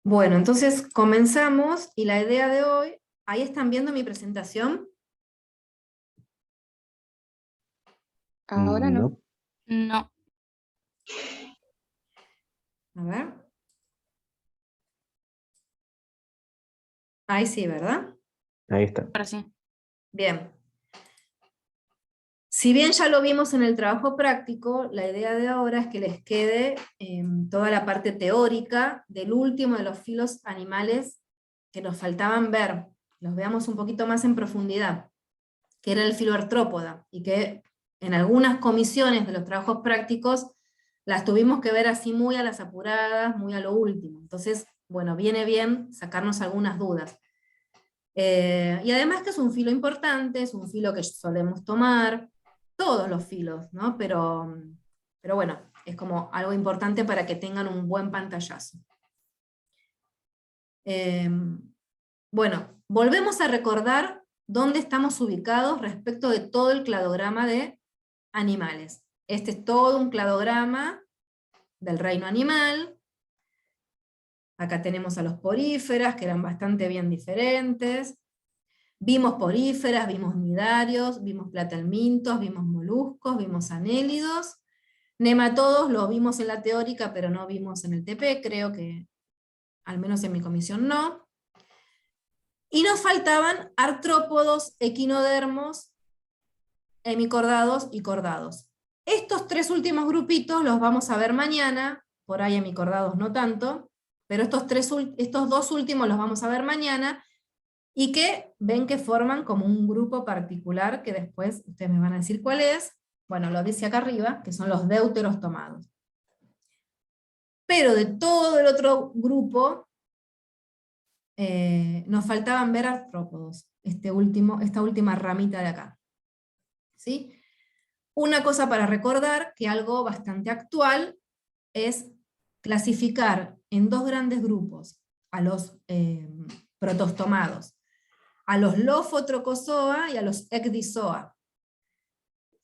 Bueno, entonces comenzamos y la idea de hoy, ahí están viendo mi presentación. Ahora no. No, No. A ver. Ahí sí, ¿verdad? ahí está. Ahora sí. Bien. Si bien ya lo vimos en el trabajo práctico, la idea de ahora es que les quede toda la parte teórica del último de los filos animales que nos faltaban ver. Los veamos un poquito más en profundidad, que era el filo artrópoda, y que en algunas comisiones de los trabajos prácticos las tuvimos que ver así muy a las apuradas, muy a lo último. Entonces, bueno, viene bien sacarnos algunas dudas. Y además que es un filo importante, es un filo que solemos tomar, todos los filos, ¿no? Pero bueno, es como algo importante para que tengan un buen pantallazo. Bueno, volvemos a recordar dónde estamos ubicados respecto de todo el cladograma de animales. Este es todo un cladograma del reino animal. Acá tenemos a los poríferas, que eran bastante bien diferentes. Vimos poríferas, vimos nidarios, vimos platelmintos, vimos moluscos, vimos anélidos. Nematodos los vimos en la teórica, pero no vimos en el TP, creo que al menos en mi comisión no. Y nos faltaban artrópodos, equinodermos, hemicordados y cordados. Estos tres últimos grupitos los vamos a ver mañana, por ahí hemicordados no tanto, pero estos dos últimos los vamos a ver mañana, y que ven que forman como un grupo particular, que después ustedes me van a decir cuál es. Bueno, lo dice acá arriba, que son los deuteros tomados. Pero de todo el otro grupo, nos faltaban ver artrópodos, esta última ramita de acá. ¿Sí? Una cosa para recordar, que algo bastante actual, es clasificar en dos grandes grupos a los protostomados, a los Lophotrochozoa y a los Ecdyzoa.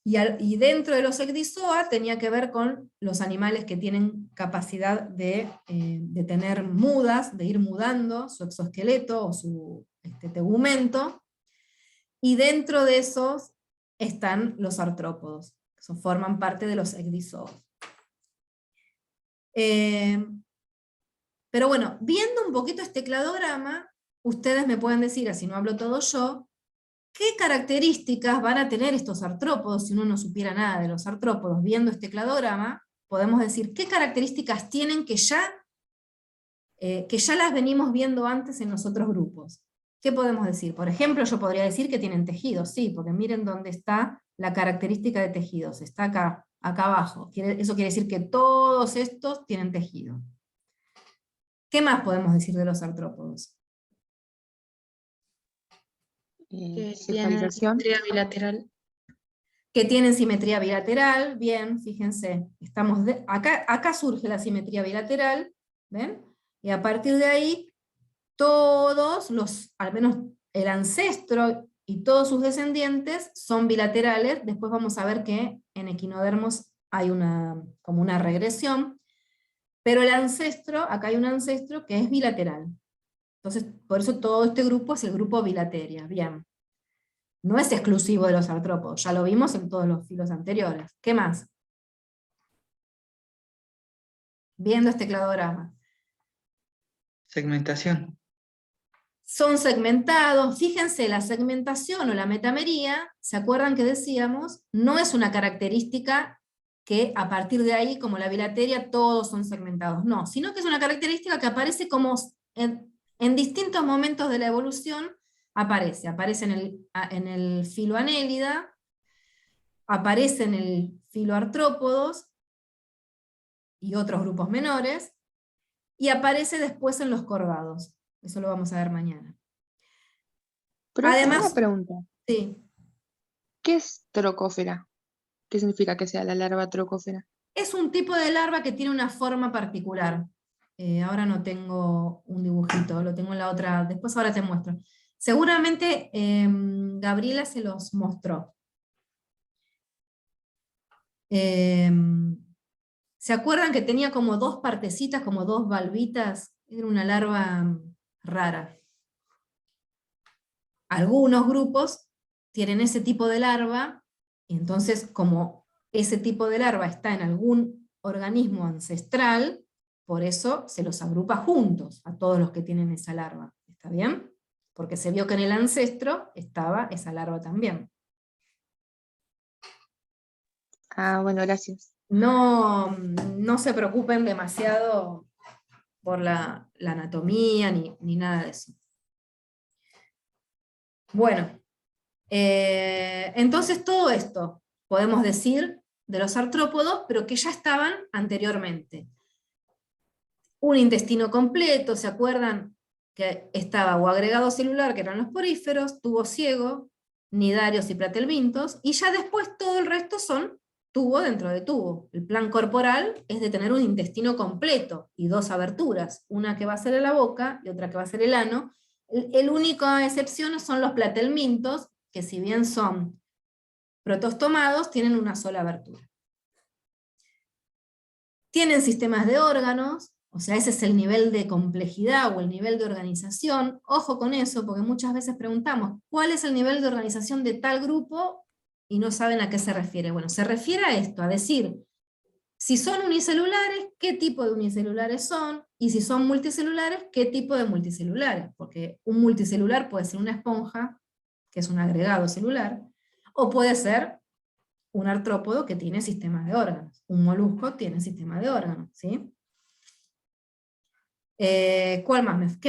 Y dentro de los Ecdyzoa tenía que ver con los animales que tienen capacidad de tener mudas, de ir mudando su exoesqueleto o su tegumento, y dentro de esos están los artrópodos, que forman parte de los Ecdyzoa. Pero bueno, viendo un poquito este cladograma, ustedes me pueden decir, así no hablo todo yo, ¿qué características van a tener estos artrópodos? Si uno no supiera nada de los artrópodos, viendo este cladograma, podemos decir qué características tienen que ya las venimos viendo antes en los otros grupos. ¿Qué podemos decir? Por ejemplo, yo podría decir que tienen tejidos, sí, porque miren dónde está la característica de tejidos, está acá abajo. Eso quiere decir que todos estos tienen tejido. ¿Qué más podemos decir de los artrópodos? Que tienen Cefalización. simetría bilateral. Que tienen simetría bilateral, bien, fíjense, acá surge la simetría bilateral, ¿ven? Y a partir de ahí, todos al menos el ancestro y todos sus descendientes son bilaterales. Después vamos a ver que en equinodermos hay como una regresión, pero acá hay un ancestro que es bilateral. Entonces, por eso todo este grupo es el grupo bilateria, bien. No es exclusivo de los artrópodos, ya lo vimos en todos los filos anteriores. ¿Qué más? Viendo este cladograma. Segmentación. Son segmentados, fíjense, la segmentación o la metamería, ¿se acuerdan que decíamos? No es una característica que a partir de ahí, como la bilateria, todos son segmentados, no, sino que es una característica que aparece como en distintos momentos de la evolución, aparece en el filo Annelida, aparece en el filo Artrópodos y otros grupos menores, y aparece después en los cordados. Eso lo vamos a ver mañana. Pero Además, una pregunta. sí, ¿Qué es trocófera? ¿Qué significa que sea la larva trocófera? es un tipo de larva que tiene una forma particular. Ahora no tengo un dibujito, lo tengo en la otra, después ahora te muestro. Seguramente Gabriela se los mostró. ¿Se acuerdan que tenía como dos partecitas, como dos valvitas Era una larva rara. Algunos grupos tienen ese tipo de larva, y entonces como ese tipo de larva está en algún organismo ancestral, por eso se los agrupa juntos a todos los que tienen esa larva. ¿Está bien? Porque se vio que en el ancestro estaba esa larva también. Ah, bueno, gracias. No se preocupen demasiado por la anatomía ni nada de eso. Bueno, entonces todo esto podemos decir de los artrópodos, pero que ya estaban anteriormente. Un intestino completo, ¿se acuerdan? Que estaba o agregado celular, que eran los poríferos, tubo ciego, nidarios y platelmintos, y ya después todo el resto son tubo dentro de tubo. El plan corporal es de tener un intestino completo y dos aberturas, una que va a ser en la boca y otra que va a ser el ano. El única excepción son los platelmintos, que si bien son protostomados, tienen una sola abertura. Tienen sistemas de órganos, o sea, ese es el nivel de complejidad o el nivel de organización. Ojo con eso, porque muchas veces preguntamos, ¿cuál es el nivel de organización de tal grupo? Y no saben a qué se refiere. Bueno, se refiere a esto, a decir, si son unicelulares, ¿qué tipo de unicelulares son? Y si son multicelulares, ¿qué tipo de multicelulares? Porque un multicelular puede ser una esponja, que es un agregado celular, o puede ser un artrópodo que tiene sistemas de órganos. Un molusco tiene sistema de órganos, ¿sí? ¿Qué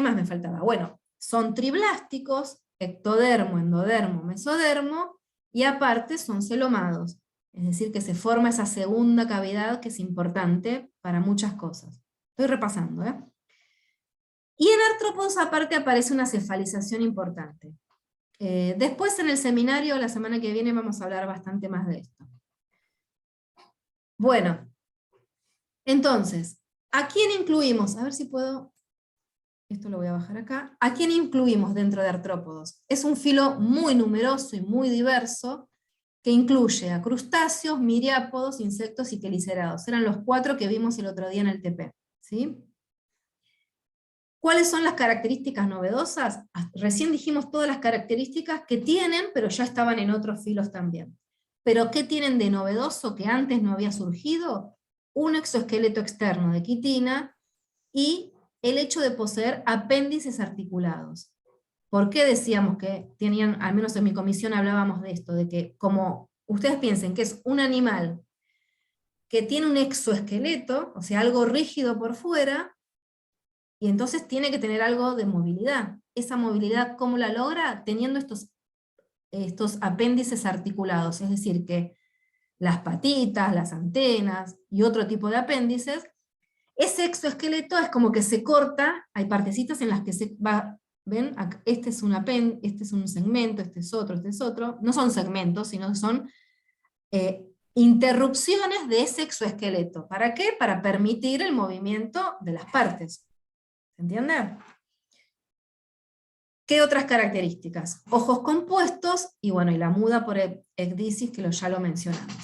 más me faltaba? Bueno, son triblásticos, ectodermo, endodermo, mesodermo, y aparte son celomados. Es decir, que se forma esa segunda cavidad que es importante para muchas cosas. Estoy repasando, ¿eh? Y en artrópodos aparte aparece una cefalización importante. Después en el seminario, la semana que viene, vamos a hablar bastante más de esto. Bueno, entonces, ¿a quién incluimos? A ver si puedo, esto lo voy a bajar acá. ¿A quién incluimos dentro de artrópodos? Es un filo muy numeroso y muy diverso, que incluye a crustáceos, miriápodos, insectos y quelicerados. Eran los 4 que vimos el otro día en el TP, ¿sí? ¿Cuáles son las características novedosas? Recién dijimos todas las características que tienen, pero ya estaban en otros filos también. ¿Pero qué tienen de novedoso que antes no había surgido? Un exoesqueleto externo de quitina y el hecho de poseer apéndices articulados. ¿Por qué decíamos que tenían, al menos en mi comisión hablábamos de esto, de que como ustedes piensen que es un animal que tiene un exoesqueleto, o sea, algo rígido por fuera, y entonces tiene que tener algo de movilidad. Esa movilidad, ¿cómo la logra? Teniendo estos apéndices articulados, es decir, que las patitas, las antenas y otro tipo de apéndices, ese exoesqueleto es como que se corta, hay partecitas en las que se va, ¿ven? Este es un segmento, este es otro, no son segmentos, sino son interrupciones de ese exoesqueleto. ¿Para qué? Para permitir el movimiento de las partes. ¿Se entiende? ¿Qué otras características? Ojos compuestos, y bueno, y la muda por ecdisis, que ya lo mencionamos.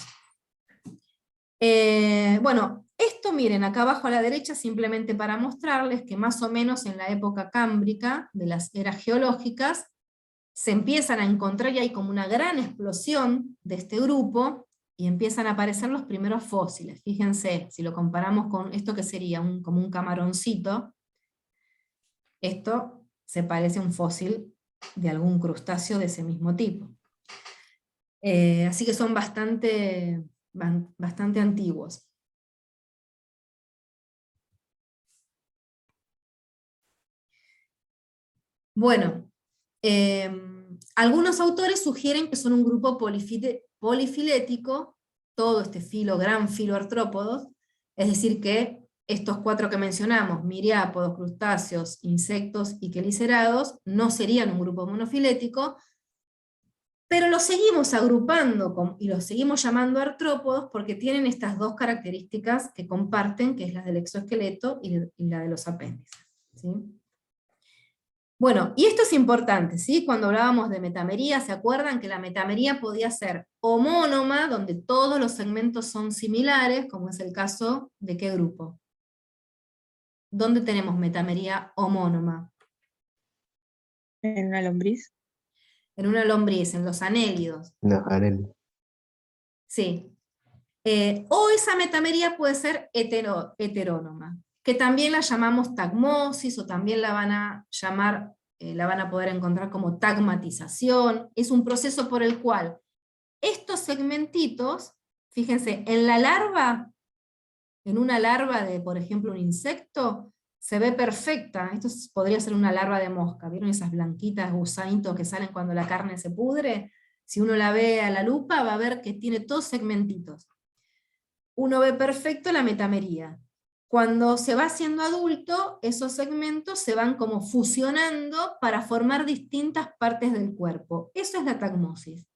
Bueno, esto miren, acá abajo a la derecha, simplemente para mostrarles que más o menos en la época cámbrica, de las eras geológicas, se empiezan a encontrar y hay como una gran explosión de este grupo, y empiezan a aparecer los primeros fósiles. Fíjense, si lo comparamos con esto que sería como un camaroncito, esto se parece a un fósil de algún crustáceo de ese mismo tipo. Así que son bastante antiguos. Bueno, algunos autores sugieren que son un grupo polifilético, todo este filo, gran filo artrópodos, es decir que estos 4 que mencionamos, miriápodos, crustáceos, insectos y quelicerados, no serían un grupo monofilético, pero los seguimos agrupando y los seguimos llamando artrópodos porque tienen estas 2 características que comparten, que es la del exoesqueleto y la de los apéndices, ¿sí? Bueno, y esto es importante, ¿sí? Cuando hablábamos de metamería, ¿se acuerdan que la metamería podía ser homónoma, donde todos los segmentos son similares, como es el caso de qué grupo? ¿dónde tenemos metamería homónoma? En una lombriz. En una lombriz, en los anélidos. No, Arely. Sí. O esa metamería puede ser heterónoma, que también la llamamos tagmosis, o también la van a llamar, la van a poder encontrar como tagmatización. Es un proceso por el cual estos segmentitos, fíjense, en la larva, en una larva de, por ejemplo, un insecto, se ve perfecta. Esto podría ser una larva de mosca. ¿Vieron esas blanquitas, gusanitos que salen cuando la carne se pudre? Si uno la ve a la lupa, va a ver que tiene todos segmentitos. Uno ve perfecto la metamería. Cuando se va haciendo adulto, esos segmentos se van como fusionando para formar distintas partes del cuerpo. Eso es la tagmosis.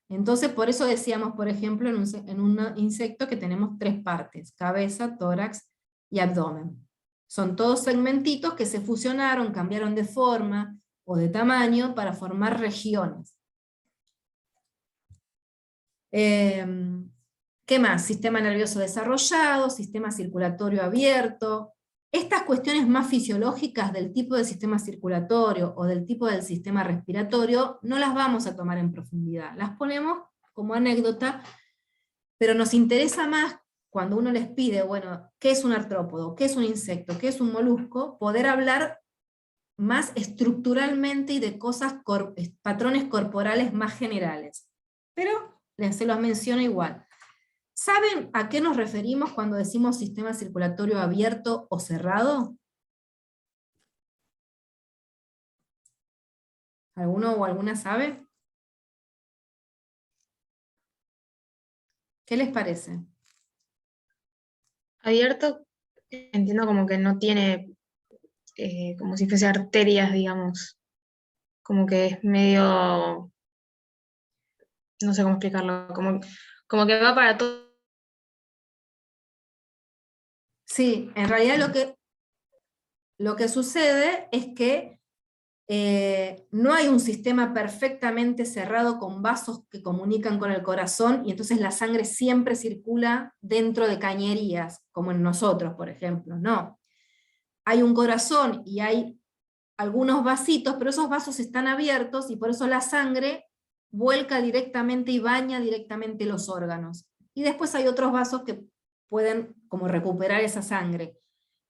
Entonces, por eso decíamos, por ejemplo, en un insecto que tenemos 3 partes: cabeza, tórax y abdomen. Son todos segmentitos que se fusionaron, cambiaron de forma o de tamaño para formar regiones. ¿Qué más? Sistema nervioso desarrollado, sistema circulatorio abierto. Estas cuestiones más fisiológicas del tipo de sistema circulatorio o del tipo del sistema respiratorio no las vamos a tomar en profundidad. Las ponemos como anécdota, pero nos interesa más cuando uno les pide, bueno, ¿qué es un artrópodo? ¿Qué es un insecto? ¿Qué es un molusco? Poder hablar más estructuralmente y de cosas, patrones corporales más generales. Pero se los menciono igual. ¿Saben a qué nos referimos cuando decimos sistema circulatorio abierto o cerrado? ¿Alguno o alguna sabe? ¿Qué les parece? Abierto, entiendo como que no tiene, como si fuese arterias, digamos. Como que es medio, no sé cómo explicarlo, como que va para todo. Sí, en realidad lo que sucede es que no hay un sistema perfectamente cerrado con vasos que comunican con el corazón, y entonces la sangre siempre circula dentro de cañerías, como en nosotros, por ejemplo. No. Hay un corazón y hay algunos vasitos, pero esos vasos están abiertos, y por eso la sangre vuelca directamente y baña directamente los órganos. Y después hay otros vasos que pueden como recuperar esa sangre,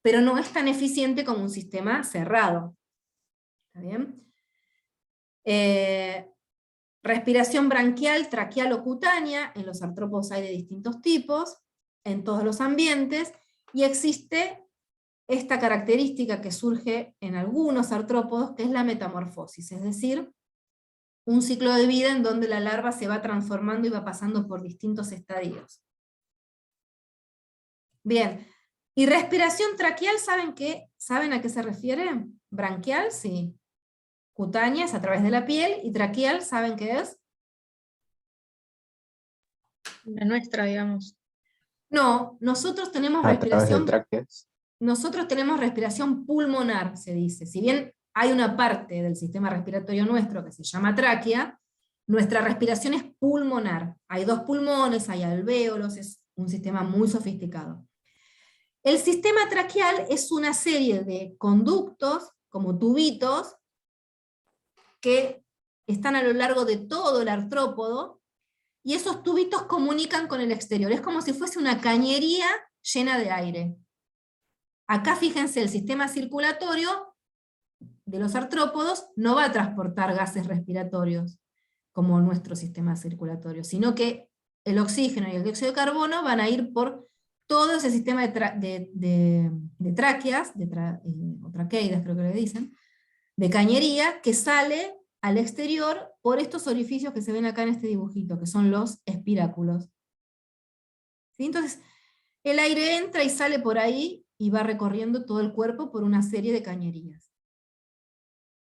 pero no es tan eficiente como un sistema cerrado. ¿Está bien? Respiración branquial, traqueal o cutánea. En los artrópodos hay de distintos tipos, en todos los ambientes, y existe esta característica que surge en algunos artrópodos, que es la metamorfosis, es decir, un ciclo de vida en donde la larva se va transformando y va pasando por distintos estadios. Bien, y respiración traqueal, ¿saben a qué se refiere? Branquial, sí. Cutánea es a través de la piel, y traqueal, ¿saben qué es? La nuestra, digamos. No, nosotros tenemos A través de respiración, tráqueas. nosotros tenemos respiración pulmonar, se dice. Si bien hay una parte del sistema respiratorio nuestro que se llama tráquea, nuestra respiración es pulmonar. Hay 2 pulmones, hay alvéolos, es un sistema muy sofisticado. El sistema traqueal es una serie de conductos, como tubitos, que están a lo largo de todo el artrópodo, y esos tubitos comunican con el exterior. Es como si fuese una cañería llena de aire. Acá fíjense, el sistema circulatorio de los artrópodos no va a transportar gases respiratorios como nuestro sistema circulatorio, sino que el oxígeno y el dióxido de carbono van a ir por todo ese sistema de tráqueas, o traqueidas creo que le dicen, de cañería, que sale al exterior por estos orificios que se ven acá en este dibujito, que son los espiráculos. ¿Sí? Entonces, el aire entra y sale por ahí y va recorriendo todo el cuerpo por una serie de cañerías.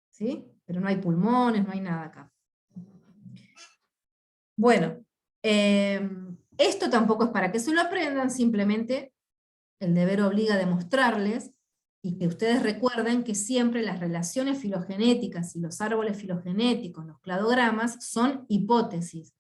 ¿Sí? Pero no hay pulmones, no hay nada acá. Bueno, esto tampoco es para que se lo aprendan, simplemente el deber obliga a demostrarles, y que ustedes recuerden que siempre las relaciones filogenéticas y los árboles filogenéticos, los cladogramas, son hipótesis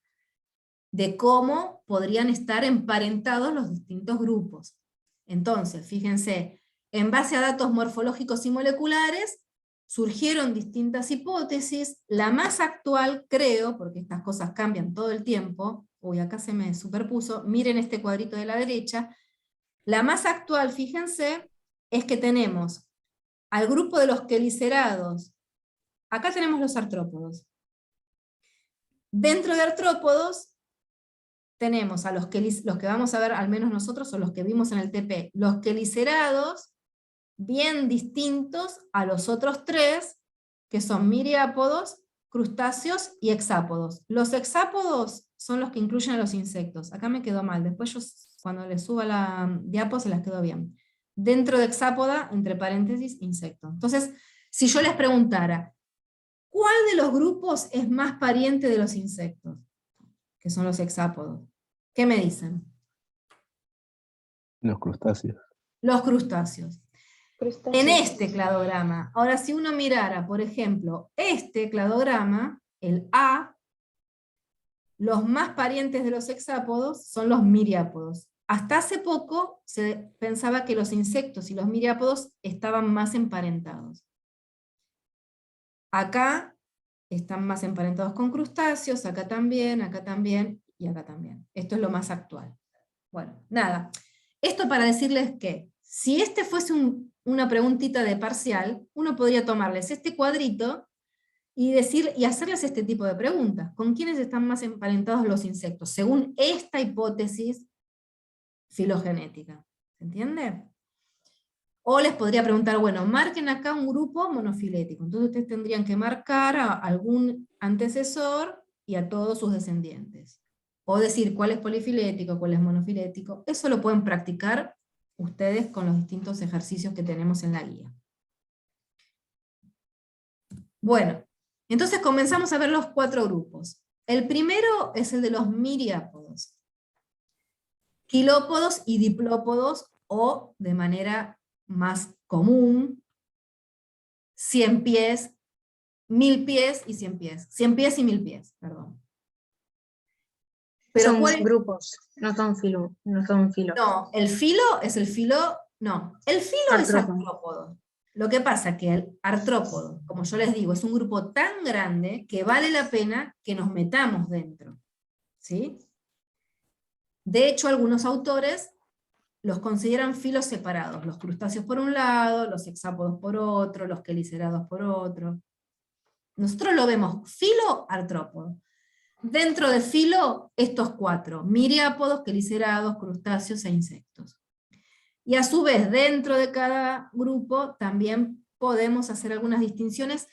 de cómo podrían estar emparentados los distintos grupos. Entonces, fíjense, en base a datos morfológicos y moleculares, surgieron distintas hipótesis. La más actual, creo, porque estas cosas cambian todo el tiempo, uy, acá se me superpuso, miren este cuadrito de la derecha, la más actual, fíjense, es que tenemos al grupo de los quelicerados, acá tenemos los artrópodos. Dentro de artrópodos tenemos a los que vamos a ver, al menos nosotros, o los que vimos en el TP, los quelicerados, bien distintos a los otros tres, que son miriápodos, crustáceos y hexápodos. Los hexápodos son los que incluyen a los insectos. Acá me quedó mal, después yo cuando les suba la diapo se las quedó bien. Dentro de hexápoda, entre paréntesis, insecto. Entonces, si yo les preguntara, ¿cuál de los grupos es más pariente de los insectos? Que son los hexápodos. ¿Qué me dicen? Los crustáceos. Los crustáceos. En este cladograma, ahora si uno mirara, por ejemplo, este cladograma, el A, los más parientes de los hexápodos son los miriápodos. Hasta hace poco se pensaba que los insectos y los miriápodos estaban más emparentados. Acá están más emparentados con crustáceos, acá también, y acá también. Esto es lo más actual. Bueno, nada. Esto para decirles que, si este fuese una preguntita de parcial, uno podría tomarles este cuadrito y hacerles este tipo de preguntas. ¿Con quiénes están más emparentados los insectos? Según esta hipótesis filogenética. ¿Se entiende? O les podría preguntar, bueno, marquen acá un grupo monofilético. Entonces ustedes tendrían que marcar a algún antecesor y a todos sus descendientes. O decir cuál es polifilético, cuál es monofilético. Eso lo pueden practicar ustedes con los distintos ejercicios que tenemos en la guía. Bueno, entonces comenzamos a ver los 4 grupos. El primero es el de los miriápodos. Quilópodos y diplópodos, o de manera más común, 100 pies, 1000 pies y 100 pies. 100 pies y 1000 pies, perdón. Pero son grupos, no son filos. No, el filo es el filo, no, el filo es artrópodo. Lo que pasa que el artrópodo, como yo les digo, es un grupo tan grande que vale la pena que nos metamos dentro. ¿Sí? De hecho, algunos autores los consideran filos separados, los crustáceos por un lado, los hexápodos por otro, los quelicerados por otro. Nosotros lo vemos filo-artrópodo. Dentro de filo, estos 4, miriápodos, quelicerados, crustáceos e insectos. Y a su vez, dentro de cada grupo, también podemos hacer algunas distinciones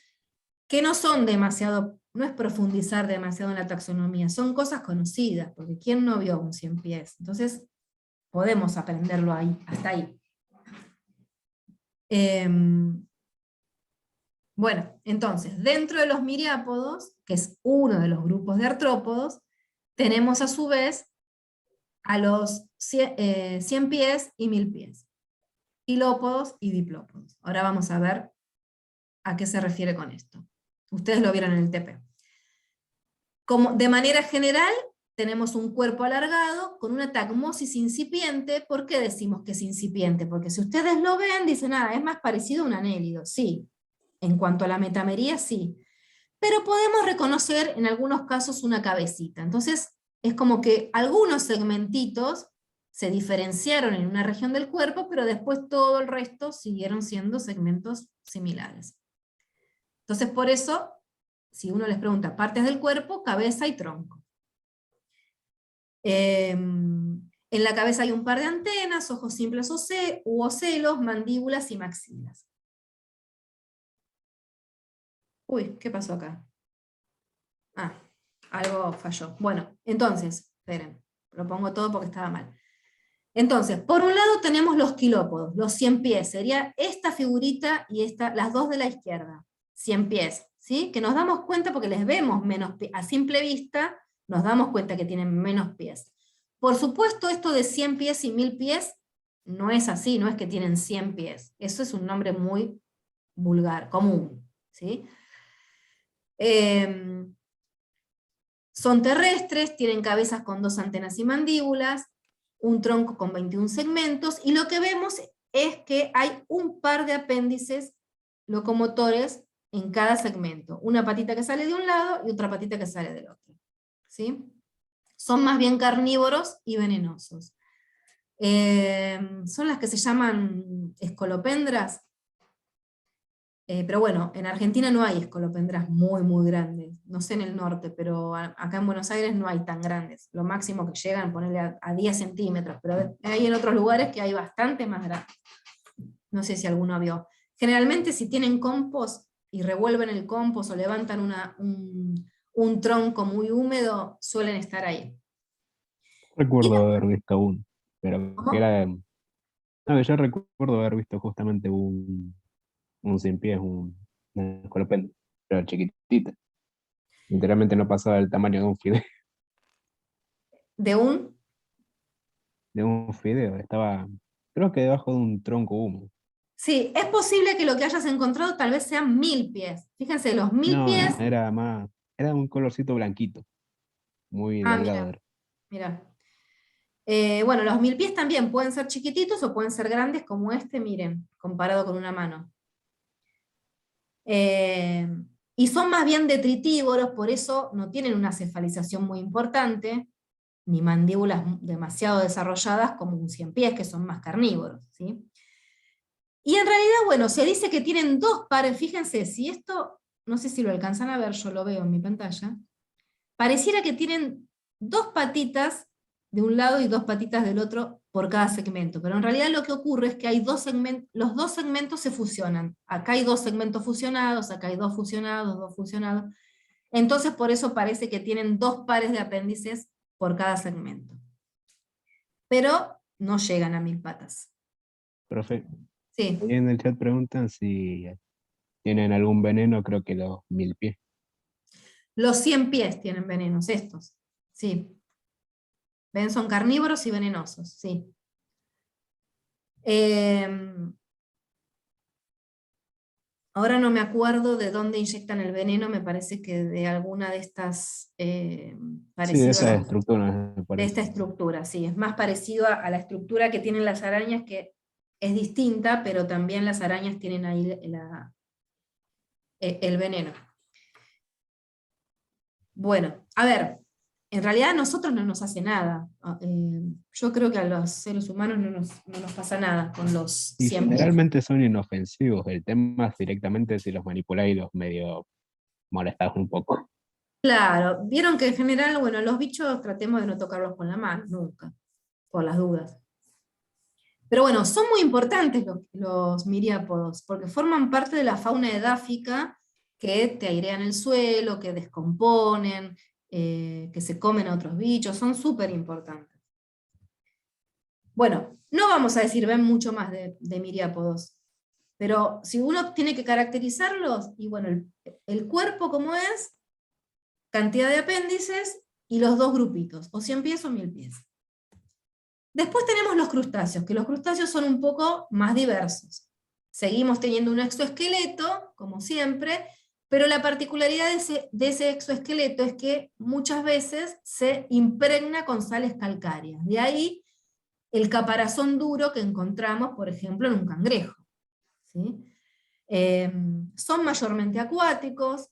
que no son demasiado, no es profundizar demasiado en la taxonomía, son cosas conocidas, porque ¿quién no vio un 100 pies? Entonces, podemos aprenderlo ahí, hasta ahí. Bueno, entonces, dentro de los miriápodos, que es uno de los grupos de artrópodos, tenemos a su vez a los 100 pies y 1000 pies. Quilópodos y diplópodos. Ahora vamos a ver a qué se refiere con esto. Ustedes lo vieron en el TP. Como, de manera general, tenemos un cuerpo alargado con una tagmosis incipiente. ¿Por qué decimos que es incipiente? Porque si ustedes lo ven, dicen, es más parecido a un anélido. Sí, en cuanto a la metamería, sí. Pero podemos reconocer en algunos casos una cabecita. Entonces, es como que algunos segmentitos se diferenciaron en una región del cuerpo, pero después todo el resto siguieron siendo segmentos similares. Entonces, por eso, si uno les pregunta partes del cuerpo, cabeza y tronco. En la cabeza hay un par de antenas, ojos simples u ocelos, mandíbulas y maxilas. Uy, ¿qué pasó acá? Algo falló. Bueno, entonces, esperen, lo pongo todo porque estaba mal. Entonces, por un lado tenemos los quilópodos, los 100 pies, sería esta figurita y esta, las dos de la izquierda, 100 pies, ¿sí? Que nos damos cuenta porque les vemos menos pies, a simple vista nos damos cuenta que tienen menos pies. Por supuesto, esto de 100 pies y 1000 pies no es así, no es que tienen 100 pies, eso es un nombre muy vulgar, común, ¿sí? Son terrestres, tienen cabezas con 2 antenas y mandíbulas, un tronco con 21 segmentos, y lo que vemos es que hay un par de apéndices locomotores en cada segmento. Una patita que sale de un lado y otra patita que sale del otro. ¿Sí? Son más bien carnívoros y venenosos. Son las que se llaman escolopendras. Pero bueno, en Argentina no hay escolopendras muy, muy grandes. No sé en el norte, pero acá en Buenos Aires no hay tan grandes. Lo máximo que llegan, ponerle a 10 centímetros, pero hay en otros lugares que hay bastante más grandes. No sé si alguno vio. Generalmente si tienen compost y revuelven el compost o levantan un tronco muy húmedo, suelen estar ahí. Recuerdo haber visto uno, pero que ¿Cómo? era... No, que yo recuerdo haber visto justamente un cien pies, una escolopendra, pero chiquitita. Literalmente no pasaba del tamaño de un fideo. De un De un fideo, estaba, creo que debajo de un tronco húmedo. Sí, es posible que lo que hayas encontrado tal vez sean 1000 pies. Fíjense, los 1000 No, pies. era más, era un colorcito blanquito, muy Ah, delgado mira, era. mira. Bueno, los 1000 pies también pueden ser chiquititos o pueden ser grandes como este, miren, comparado con una mano. Eh, y son más bien detritívoros, por eso no tienen una cefalización muy importante, ni mandíbulas demasiado desarrolladas como un 100 pies, que son más carnívoros, ¿sí? Y en realidad, bueno, se dice que tienen dos pares, fíjense, si esto, no sé si lo alcanzan a ver, yo lo veo en mi pantalla, pareciera que tienen dos patitas de un lado y dos patitas del otro por cada segmento, pero en realidad lo que ocurre es que hay dos segmentos, los dos segmentos se fusionan. Acá hay dos segmentos fusionados, acá hay dos fusionados. Entonces por eso parece que tienen dos pares de apéndices por cada segmento. Pero no llegan a 1000 patas. Profe, Sí, ahí en el chat preguntan si tienen algún veneno, creo que los mil pies. los 100 pies tienen venenos, estos. Sí. ¿Ven? Son carnívoros y venenosos, sí. Ahora no me acuerdo de dónde inyectan el veneno, me parece que de alguna de estas, Sí, de parecido a esas estructuras, me de esta parece. estructura, sí, es más parecido a la estructura que tienen las arañas, que es distinta, pero también las arañas tienen ahí el veneno. Bueno, a ver, en realidad a nosotros no nos hace nada. Yo creo que a los seres humanos no nos pasa nada con los Y 100 pies. generalmente son inofensivos. El tema es directamente si los manipuláis y los medio molestás un poco. Claro, vieron que en general, bueno, los bichos tratemos de no tocarlos con la mano, nunca, por las dudas. Pero bueno, son muy importantes los miriápodos, porque forman parte de la fauna edáfica que te airean el suelo, que descomponen, que se comen a otros bichos, son súper importantes. Bueno, no vamos a decir, ven mucho más de miriápodos, pero si uno tiene que caracterizarlos, y bueno, el cuerpo como es, cantidad de apéndices y los dos grupitos, o 100 pies o 1000 pies. Después tenemos los crustáceos, que los crustáceos son un poco más diversos. Seguimos teniendo un exoesqueleto, como siempre, pero la particularidad de ese exoesqueleto es que muchas veces se impregna con sales calcáreas. De ahí el caparazón duro que encontramos, por ejemplo, en un cangrejo. ¿Sí? Son mayormente acuáticos,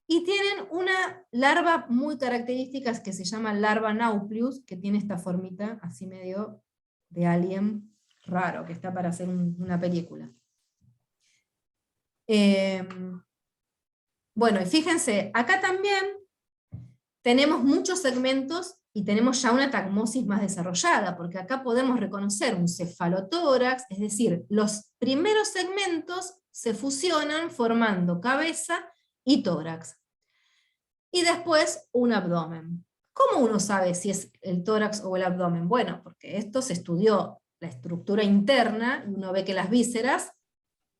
y tienen una larva muy característica que se llama larva nauplius, que tiene esta formita así medio de alien raro, que está para hacer una película. Bueno, y fíjense, acá también tenemos muchos segmentos y tenemos ya una tagmosis más desarrollada, porque acá podemos reconocer un cefalotórax, es decir, los primeros segmentos se fusionan formando cabeza y tórax. Y después un abdomen. ¿Cómo uno sabe si es el tórax o el abdomen? Bueno, porque esto se estudió la estructura interna y uno ve que las vísceras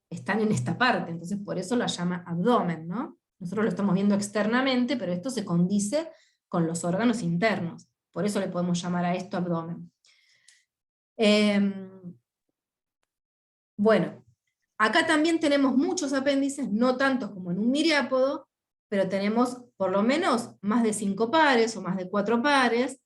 están en esta parte, entonces por eso la llama abdomen, ¿no? Nosotros lo estamos viendo externamente, pero esto se condice con los órganos internos. Por eso le podemos llamar a esto abdomen. Bueno, acá también tenemos muchos apéndices, no tantos como en un miriápodo, pero tenemos por lo menos más de 5 pares o más de 4 pares.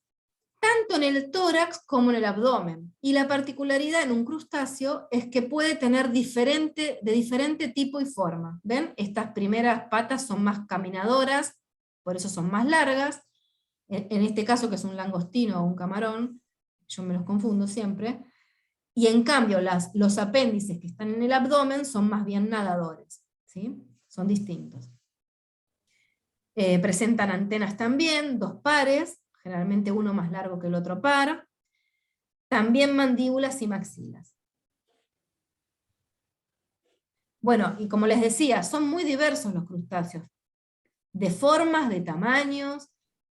tanto en el tórax como en el abdomen. Y la particularidad en un crustáceo es que puede tener de diferente tipo y forma. ¿Ven? Estas primeras patas son más caminadoras, por eso son más largas. En este caso, que es un langostino o un camarón, yo me los confundo siempre. Y en cambio, los apéndices que están en el abdomen son más bien nadadores, ¿sí? Son distintos. Presentan antenas también, 2 pares, generalmente uno más largo que el otro par. También mandíbulas y maxilas. Bueno, y como les decía, son muy diversos los crustáceos, de formas, de tamaños.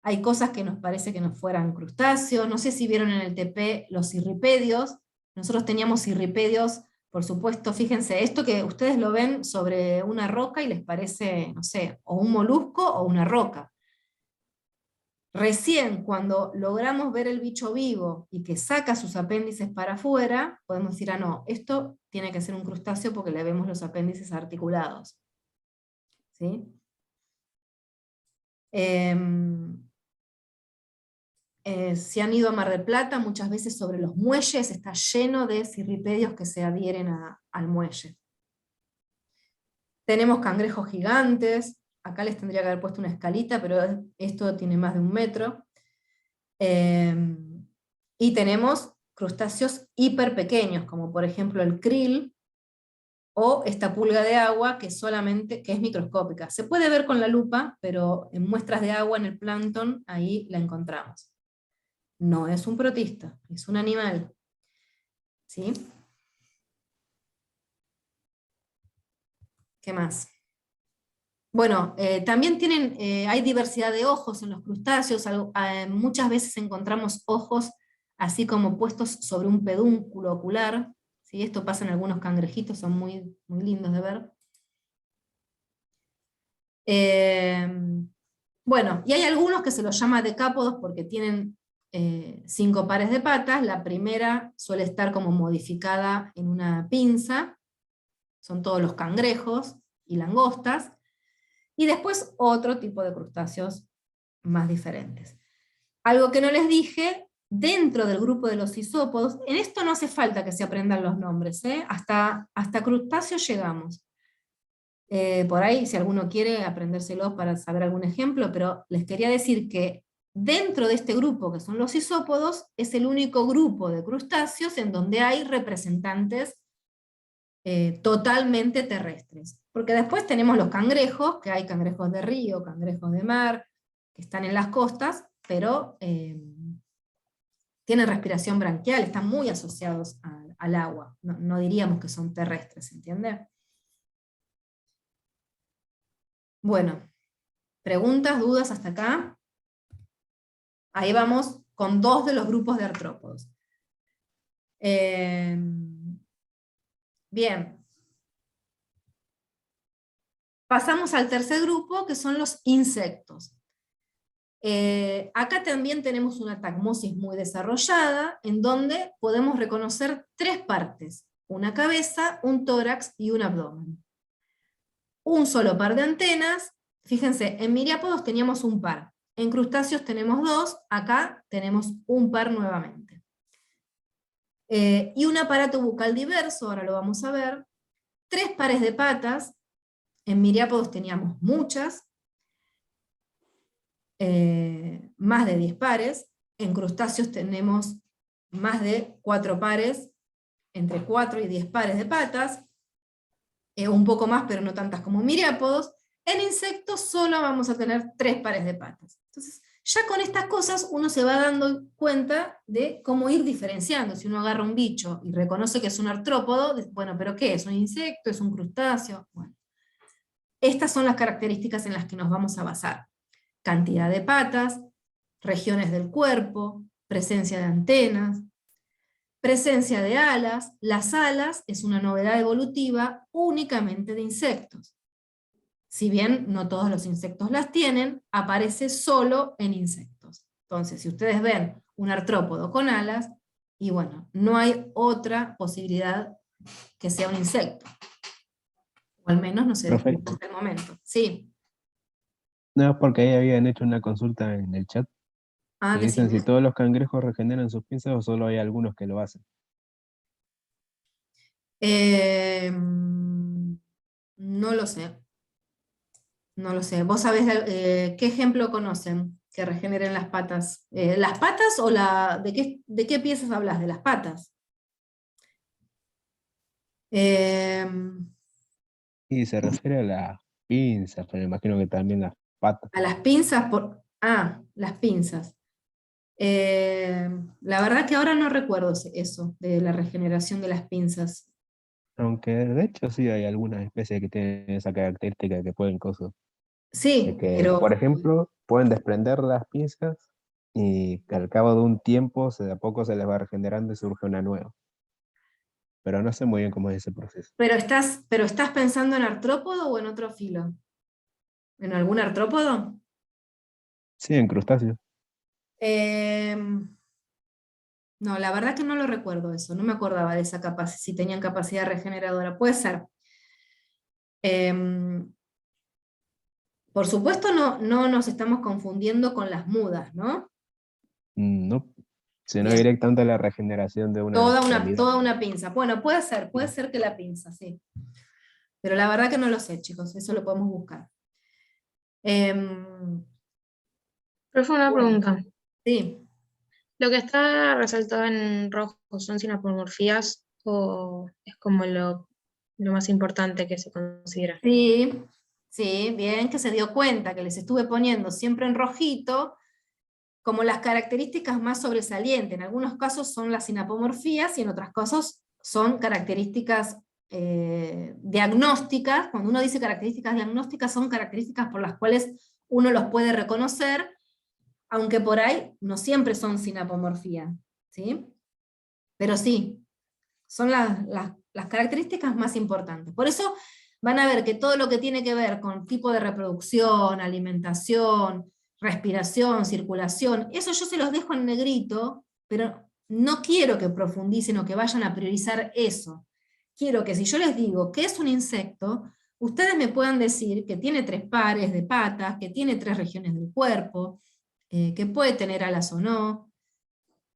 Hay cosas que nos parece que no fueran crustáceos. No sé si vieron en el TP los cirripedios. Nosotros teníamos cirripedios, por supuesto, fíjense, esto que ustedes lo ven sobre una roca y les parece, no sé, o un molusco o una roca. Recién cuando logramos ver el bicho vivo y que saca sus apéndices para afuera, podemos decir, ah, no, esto tiene que ser un crustáceo porque le vemos los apéndices articulados. ¿Sí? Si han ido a Mar del Plata, muchas veces sobre los muelles está lleno de cirripedios que se adhieren al muelle. Tenemos cangrejos gigantes, acá les tendría que haber puesto una escalita, pero esto tiene más de 1 metro. Y tenemos crustáceos hiper pequeños, como por ejemplo el krill, o esta pulga de agua que es microscópica. Se puede ver con la lupa, pero en muestras de agua en el plancton, ahí la encontramos. No es un protista, es un animal. ¿Sí? ¿Qué más? Bueno, también hay diversidad de ojos en los crustáceos. Muchas veces encontramos ojos así como puestos sobre un pedúnculo ocular. ¿Sí? Esto pasa en algunos cangrejitos, son muy, muy lindos de ver. Bueno, y hay algunos que se los llama decápodos porque tienen 5 pares de patas. La primera suele estar como modificada en una pinza, son todos los cangrejos y langostas, y después otro tipo de crustáceos más diferentes. Algo que no les dije, dentro del grupo de los isópodos, en esto no hace falta que se aprendan los nombres, hasta crustáceos llegamos. Por ahí, si alguno quiere aprendérselos para saber algún ejemplo, pero les quería decir que dentro de este grupo, que son los isópodos, es el único grupo de crustáceos en donde hay representantes totalmente terrestres. Porque después tenemos los cangrejos, que hay cangrejos de río, cangrejos de mar, que están en las costas, pero tienen respiración branquial, están muy asociados al agua. No diríamos que son terrestres, ¿entiende? Bueno, preguntas, dudas hasta acá. Ahí vamos con 2 de los grupos de artrópodos. Bien. Pasamos al tercer grupo, que son los insectos. Acá también tenemos una tagmosis muy desarrollada, en donde podemos reconocer 3 partes: una cabeza, un tórax y un abdomen. Un solo par de antenas. Fíjense, en miriápodos teníamos un par, en crustáceos tenemos 2, acá tenemos un par nuevamente. Y un aparato bucal diverso, ahora lo vamos a ver. 3 pares de patas, en miriápodos teníamos muchas, más de 10 pares, en crustáceos tenemos más de 4 pares, entre 4 y 10 pares de patas, un poco más pero no tantas como miriápodos. En insectos solo vamos a tener 3 pares de patas. Entonces, ya con estas cosas uno se va dando cuenta de cómo ir diferenciando. Si uno agarra un bicho y reconoce que es un artrópodo, bueno, ¿pero qué? ¿Es un insecto? ¿Es un crustáceo? Bueno, estas son las características en las que nos vamos a basar: cantidad de patas, regiones del cuerpo, presencia de antenas, presencia de alas. Las alas es una novedad evolutiva únicamente de insectos. Si bien no todos los insectos las tienen, aparece solo en insectos. Entonces, si ustedes ven un artrópodo con alas, y bueno, no hay otra posibilidad que sea un insecto. O al menos no se descubre hasta el momento. Sí. No, porque ahí habían hecho una consulta en el chat. Ah, Y dicen si decime. todos los cangrejos regeneran sus pinzas o solo hay algunos que lo hacen. No lo sé. No lo sé. ¿Vos sabés qué ejemplo conocen que regeneren las patas? ¿Las patas o de qué piezas hablas? ¿De las patas? Eh, Y se refiere a las pinzas, pero imagino que también las patas. a las pinzas las pinzas. La verdad que ahora no recuerdo eso, de la regeneración de las pinzas. Aunque de hecho sí hay algunas especies que tienen esa característica de que pueden cosas. De Sí, que, pero por ejemplo, pueden desprender las pinzas y que al cabo de un tiempo, de a poco se les va regenerando y surge una nueva. Pero no sé muy bien cómo es ese proceso. ¿Estás pensando en artrópodo o en otro filo? ¿En algún artrópodo? Sí, en crustáceos. Eh, no, la verdad que no lo recuerdo eso, no me acordaba de esa capacidad, si tenían capacidad regeneradora. Puede ser. Eh, por supuesto no nos estamos confundiendo con las mudas, ¿no? No, sino Bien. directamente la regeneración de una extremidad. Toda una pinza. Bueno, puede ser que la pinza, sí. Pero la verdad que no lo sé, chicos, eso lo podemos buscar. Em, Profe, una bueno, pregunta. sí. ¿Lo que está resaltado en rojo son sinapomorfías o es como lo más importante que se considera? Sí, sí, bien que se dio cuenta que les estuve poniendo siempre en rojito como las características más sobresalientes. En algunos casos son las sinapomorfías y en otros casos son características diagnósticas. Cuando uno dice características diagnósticas son características por las cuales uno los puede reconocer, aunque por ahí no siempre son sinapomorfía, ¿sí? Pero sí, son las características más importantes. Por eso van a ver que todo lo que tiene que ver con tipo de reproducción, alimentación, respiración, circulación, eso yo se los dejo en negrito, pero no quiero que profundicen o que vayan a priorizar eso. Quiero que si yo les digo qué es un insecto, ustedes me puedan decir que tiene 3 pares de patas, que tiene 3 regiones del cuerpo, que puede tener alas o no,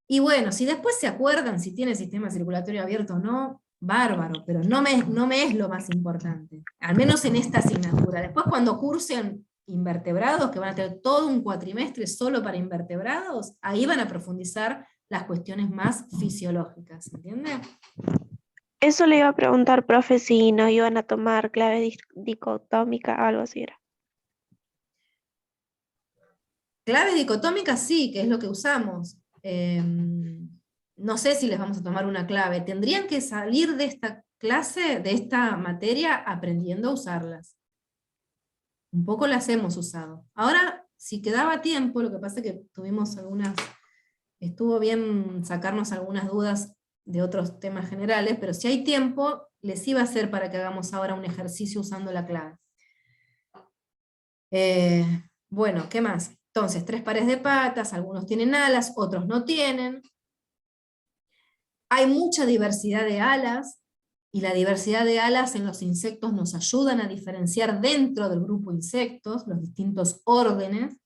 y bueno, si después se acuerdan si tiene sistema circulatorio abierto o no, bárbaro, pero no me es lo más importante, al menos en esta asignatura. Después cuando cursen invertebrados, que van a tener todo un cuatrimestre solo para invertebrados, ahí van a profundizar las cuestiones más fisiológicas, ¿entiende? Eso le iba a preguntar, profe, si nos iban a tomar clave dicotómica, algo así era. Clave dicotómica sí, que es lo que usamos. No sé si les vamos a tomar una clave. Tendrían que salir de esta clase, de esta materia, aprendiendo a usarlas. Un poco las hemos usado. Ahora, si quedaba tiempo, lo que pasa es que estuvo bien sacarnos algunas dudas de otros temas generales, pero si hay tiempo, les iba a hacer para que hagamos ahora un ejercicio usando la clave. Bueno, ¿qué más? Entonces, 3 pares de patas, algunos tienen alas, otros no tienen. Hay mucha diversidad de alas, y la diversidad de alas en los insectos nos ayudan a diferenciar dentro del grupo insectos, los distintos órdenes.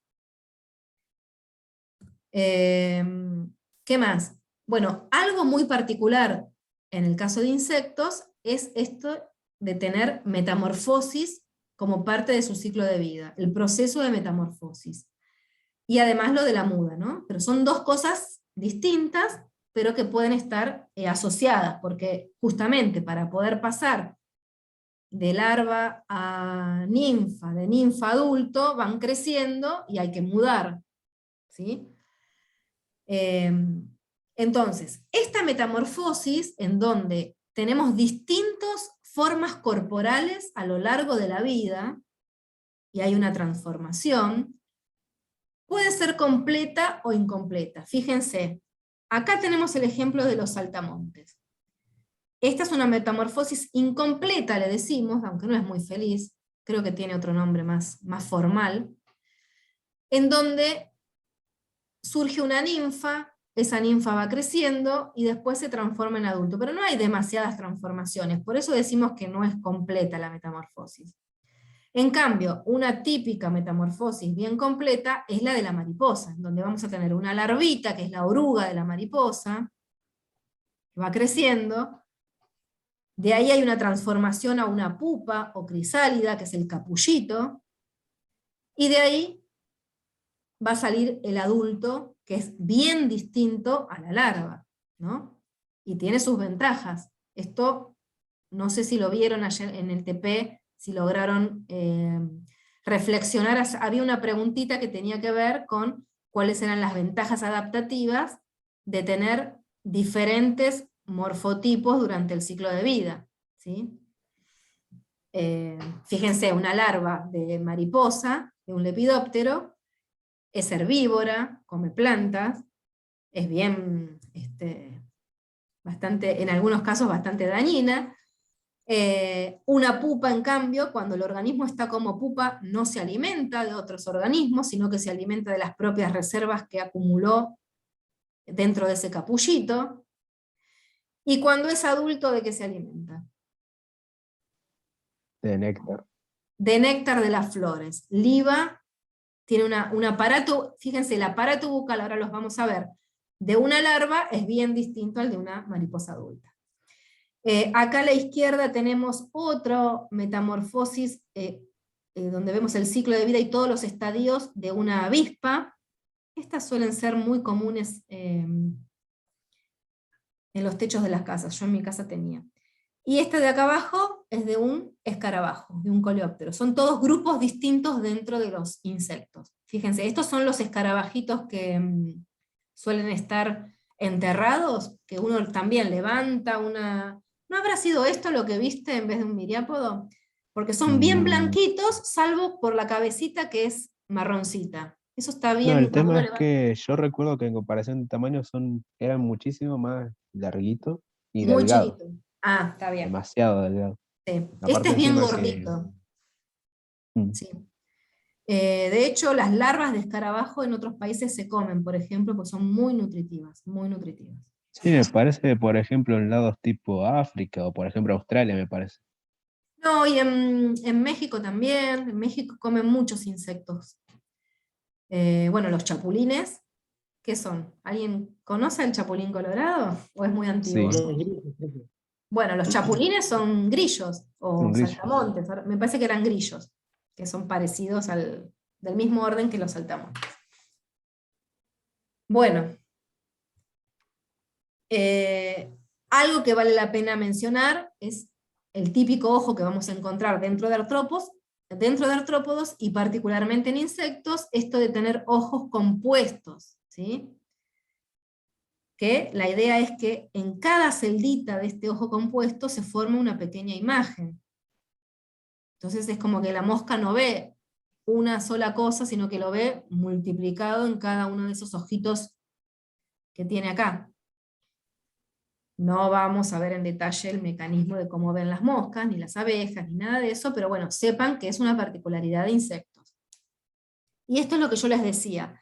¿Qué más? Bueno, algo muy particular en el caso de insectos es esto de tener metamorfosis como parte de su ciclo de vida, el proceso de metamorfosis. Y además lo de la muda, ¿no? Pero son dos cosas distintas, pero que pueden estar asociadas, porque justamente para poder pasar de larva a ninfa, de ninfa a adulto, van creciendo y hay que mudar, ¿sí? Entonces, esta metamorfosis en donde tenemos distintas formas corporales a lo largo de la vida, y hay una transformación, puede ser completa o incompleta. Fíjense, acá tenemos el ejemplo de los saltamontes. Esta es una metamorfosis incompleta, le decimos, aunque no es muy feliz, creo que tiene otro nombre más formal, en donde surge una ninfa, esa ninfa va creciendo y después se transforma en adulto, pero no hay demasiadas transformaciones, por eso decimos que no es completa la metamorfosis. En cambio, una típica metamorfosis bien completa es la de la mariposa, donde vamos a tener una larvita, que es la oruga de la mariposa, que va creciendo. De ahí hay una transformación a una pupa o crisálida, que es el capullito, y de ahí va a salir el adulto, que es bien distinto a la larva, ¿no? Y tiene sus ventajas. Esto, no sé si lo vieron ayer en el TP, si lograron reflexionar. Había una preguntita que tenía que ver con cuáles eran las ventajas adaptativas de tener diferentes morfotipos durante el ciclo de vida, ¿sí? Fíjense, una larva de mariposa, de un lepidóptero, es herbívora, come plantas, es bien, bastante, en algunos casos bastante dañina. Una pupa, en cambio, cuando el organismo está como pupa, no se alimenta de otros organismos, sino que se alimenta de las propias reservas que acumuló dentro de ese capullito. Y cuando es adulto, ¿de qué se alimenta? De néctar. De néctar de las flores. Liba tiene un aparato, fíjense, el aparato bucal, ahora los vamos a ver, de una larva es bien distinto al de una mariposa adulta. Acá a la izquierda tenemos otra metamorfosis, donde vemos el ciclo de vida y todos los estadios de una avispa. Estas suelen ser muy comunes en los techos de las casas, yo en mi casa tenía. Y esta de acá abajo es de un escarabajo, de un coleóptero. Son todos grupos distintos dentro de los insectos. Fíjense, estos son los escarabajitos que suelen estar enterrados, que uno también levanta una... ¿No habrá sido esto lo que viste en vez de un miriápodo? Porque son bien blanquitos, salvo por la cabecita que es marroncita. Eso está No, bien. el cuando tema uno es que yo recuerdo que en comparación de tamaño eran muchísimo más larguitos y muy delgados, chiquito. Ah, está bien. demasiado delgados. Sí. Este Aparte es bien encima gordito. Mm. Sí. De hecho, las larvas de escarabajo en otros países se comen, por ejemplo, porque son muy nutritivas, muy nutritivas. Sí, me parece, por ejemplo, en lados tipo África o por ejemplo Australia, me parece. No, y en México también, en México comen muchos insectos. Bueno, los chapulines, ¿qué son? ¿Alguien conoce el chapulín colorado? ¿O es muy antiguo? Sí. Bueno, los chapulines son grillos, Un o grillo. saltamontes, me parece que eran grillos, que son parecidos del mismo orden que los saltamontes. Bueno, algo que vale la pena mencionar es el típico ojo que vamos a encontrar dentro de artrópodos y particularmente en insectos, esto de tener ojos compuestos, ¿sí? Que la idea es que en cada celdita de este ojo compuesto se forma una pequeña imagen. Entonces es como que la mosca no ve una sola cosa, sino que lo ve multiplicado en cada uno de esos ojitos que tiene acá. No vamos a ver en detalle el mecanismo de cómo ven las moscas, ni las abejas, ni nada de eso, pero bueno, sepan que es una particularidad de insectos. Y esto es lo que yo les decía.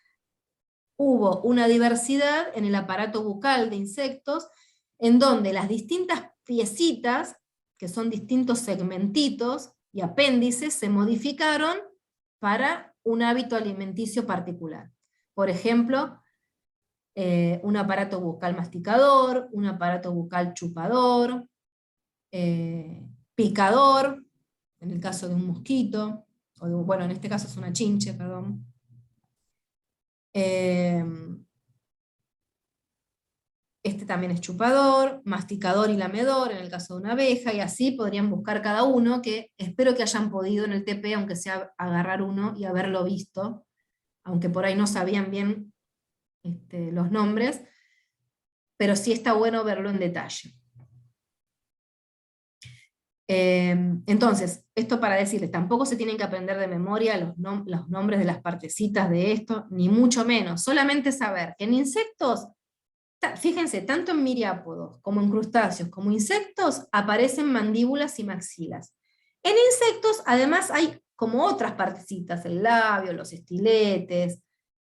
Hubo una diversidad en el aparato bucal de insectos, en donde las distintas piecitas, que son distintos segmentitos y apéndices, se modificaron para un hábito alimenticio particular. Por ejemplo, un aparato bucal masticador, un aparato bucal chupador, picador, en el caso de un mosquito, bueno, en este caso es una chinche, perdón. Este también es chupador, masticador y lamedor, en el caso de una abeja, y así podrían buscar cada uno, que espero que hayan podido en el TP, aunque sea agarrar uno y haberlo visto, aunque por ahí no sabían bien los nombres, pero sí está bueno verlo en detalle. Entonces, esto para decirles, tampoco se tienen que aprender de memoria los nombres de las partecitas de esto, ni mucho menos, solamente saber que en insectos, fíjense, tanto en miriápodos, como en crustáceos, como insectos, aparecen mandíbulas y maxilas. En insectos, además, hay como otras partecitas, el labio, los estiletes,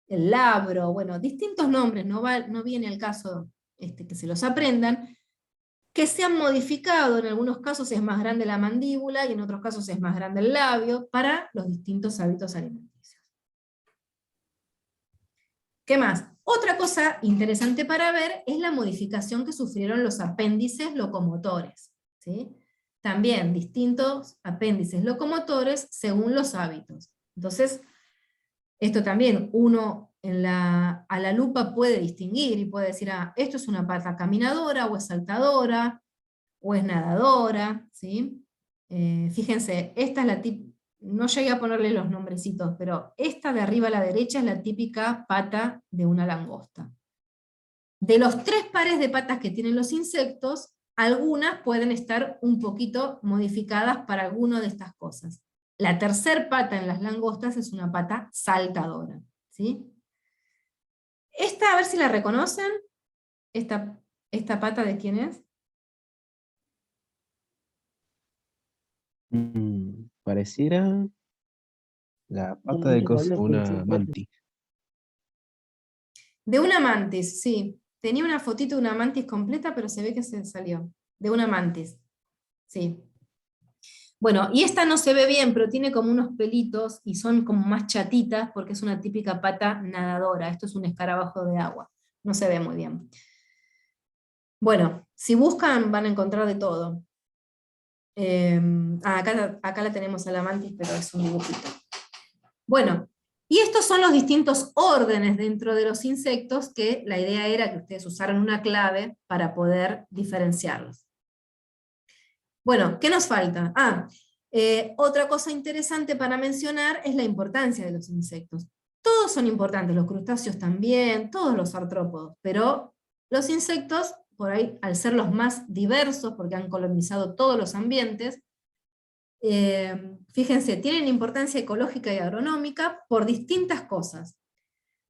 el labro, bueno, distintos nombres, no viene el caso que se los aprendan, que se han modificado, en algunos casos es más grande la mandíbula y en otros casos es más grande el labio, para los distintos hábitos alimenticios. ¿Qué más? Otra cosa interesante para ver es la modificación que sufrieron los apéndices locomotores, ¿sí? También distintos apéndices locomotores según los hábitos. Entonces, esto también uno a la lupa puede distinguir y puede decir, esto es una pata caminadora, o es saltadora, o es nadadora, ¿sí? Fíjense, esta es la no llegué a ponerle los nombrecitos, pero esta de arriba a la derecha es la típica pata de una langosta. De los 3 pares de patas que tienen los insectos, algunas pueden estar un poquito modificadas para alguna de estas cosas. La tercer pata en las langostas es una pata saltadora, ¿sí? Esta, a ver si la reconocen. Esta pata, ¿de quién es? Pareciera la pata de una mantis. De una mantis, sí. Tenía una fotito de una mantis completa, pero se ve que se salió. De una mantis, sí. Bueno, y esta no se ve bien, pero tiene como unos pelitos y son como más chatitas porque es una típica pata nadadora. Esto es un escarabajo de agua. No se ve muy bien. Bueno, si buscan van a encontrar de todo. Acá la tenemos a la mantis, pero es un dibujito. Bueno, y estos son los distintos órdenes dentro de los insectos que la idea era que ustedes usaran una clave para poder diferenciarlos. Bueno, ¿qué nos falta? Otra cosa interesante para mencionar es la importancia de los insectos. Todos son importantes, los crustáceos también, todos los artrópodos, pero los insectos, por ahí, al ser los más diversos, porque han colonizado todos los ambientes, fíjense, tienen importancia ecológica y agronómica por distintas cosas.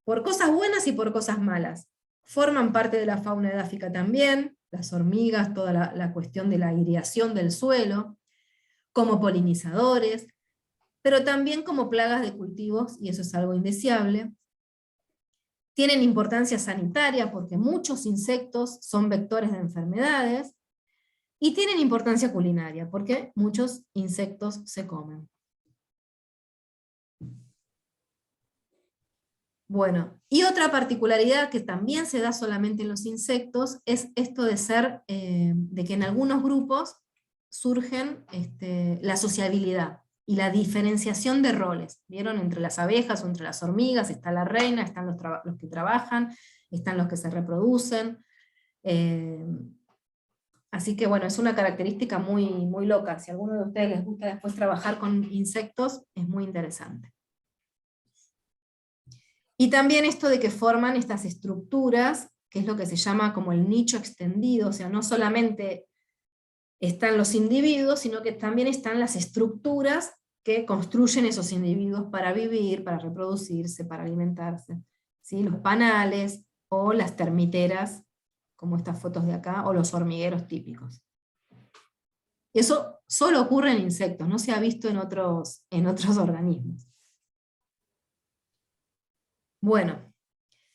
Por cosas buenas y por cosas malas. Forman parte de la fauna edáfica también, las hormigas, toda la cuestión de la aireación del suelo, como polinizadores, pero también como plagas de cultivos, y eso es algo indeseable. Tienen importancia sanitaria porque muchos insectos son vectores de enfermedades, y tienen importancia culinaria porque muchos insectos se comen. Bueno, y otra particularidad que también se da solamente en los insectos es esto de de que en algunos grupos surgen la sociabilidad y la diferenciación de roles. ¿Vieron? Entre las abejas o entre las hormigas está la reina, están los que trabajan, están los que se reproducen. Así que bueno, es una característica muy, muy loca. Si a alguno de ustedes les gusta después trabajar con insectos, es muy interesante. Y también esto de que forman estas estructuras, que es lo que se llama como el nicho extendido, o sea, no solamente están los individuos, sino que también están las estructuras que construyen esos individuos para vivir, para reproducirse, para alimentarse. ¿Sí? Los panales o las termiteras, como estas fotos de acá, o los hormigueros típicos. Y eso solo ocurre en insectos, no se ha visto en otros organismos. Bueno,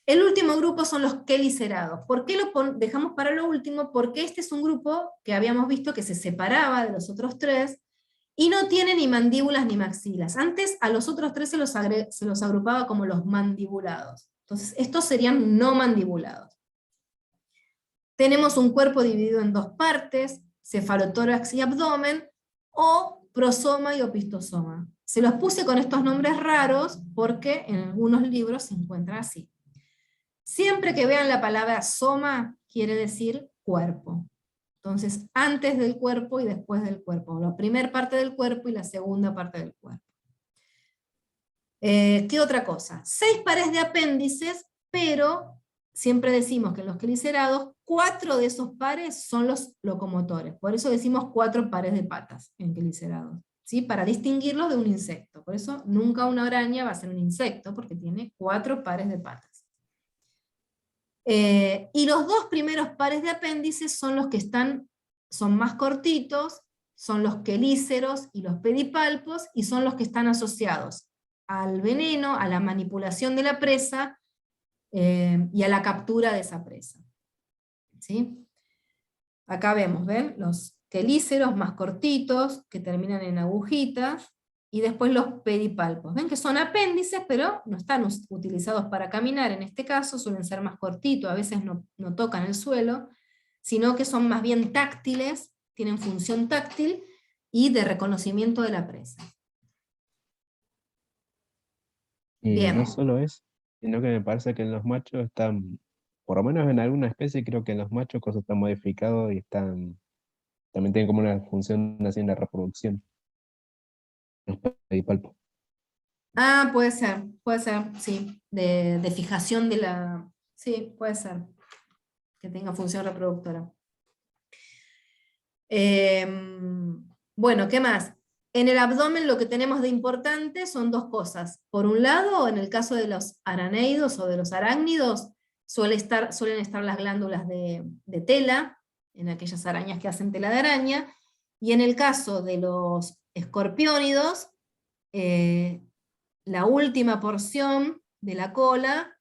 el último grupo son los quelicerados. ¿Por qué lo dejamos para lo último? Porque este es un grupo que habíamos visto que se separaba de los otros 3, y no tiene ni mandíbulas ni maxilas. Antes a los otros 3 se los agrupaba como los mandibulados. Entonces estos serían no mandibulados. Tenemos un cuerpo dividido en 2 partes, cefalotórax y abdomen, o prosoma y opistosoma. Se los puse con estos nombres raros porque en algunos libros se encuentra así. Siempre que vean la palabra soma, quiere decir cuerpo. Entonces, antes del cuerpo y después del cuerpo. La primera parte del cuerpo y la segunda parte del cuerpo. ¿Qué otra cosa? 6 pares de apéndices, pero siempre decimos que en los quelicerados, 4 de esos pares son los locomotores. Por eso decimos 4 pares de patas en quelicerados, ¿sí? Para distinguirlos de un insecto. Por eso nunca una araña va a ser un insecto, porque tiene 4 pares de patas. Y los 2 primeros pares de apéndices son los que son más cortitos, son los quelíceros y los pedipalpos, y son los que están asociados al veneno, a la manipulación de la presa, y a la captura de esa presa. ¿Sí? Acá vemos, ¿ven? Los quelíceros más cortitos, que terminan en agujitas, y después los pedipalpos. Ven que son apéndices, pero no están utilizados para caminar, en este caso suelen ser más cortitos, a veces no tocan el suelo, sino que son más bien táctiles, tienen función táctil y de reconocimiento de la presa. Y Bien. no solo eso, sino que me parece que en los machos están, por lo menos en alguna especie, creo que en los machos cosas están modificados y están, también tienen como una función así en la reproducción. Los pedipalpos. Ah, puede ser, sí, de fijación de la... Sí, puede ser, que tenga función reproductora. Bueno, ¿qué más? En el abdomen lo que tenemos de importante son dos cosas. Por un lado, en el caso de los araneidos o de los arácnidos, suelen estar las glándulas de tela, en aquellas arañas que hacen tela de araña, y en el caso de los escorpiónidos, la última porción de la cola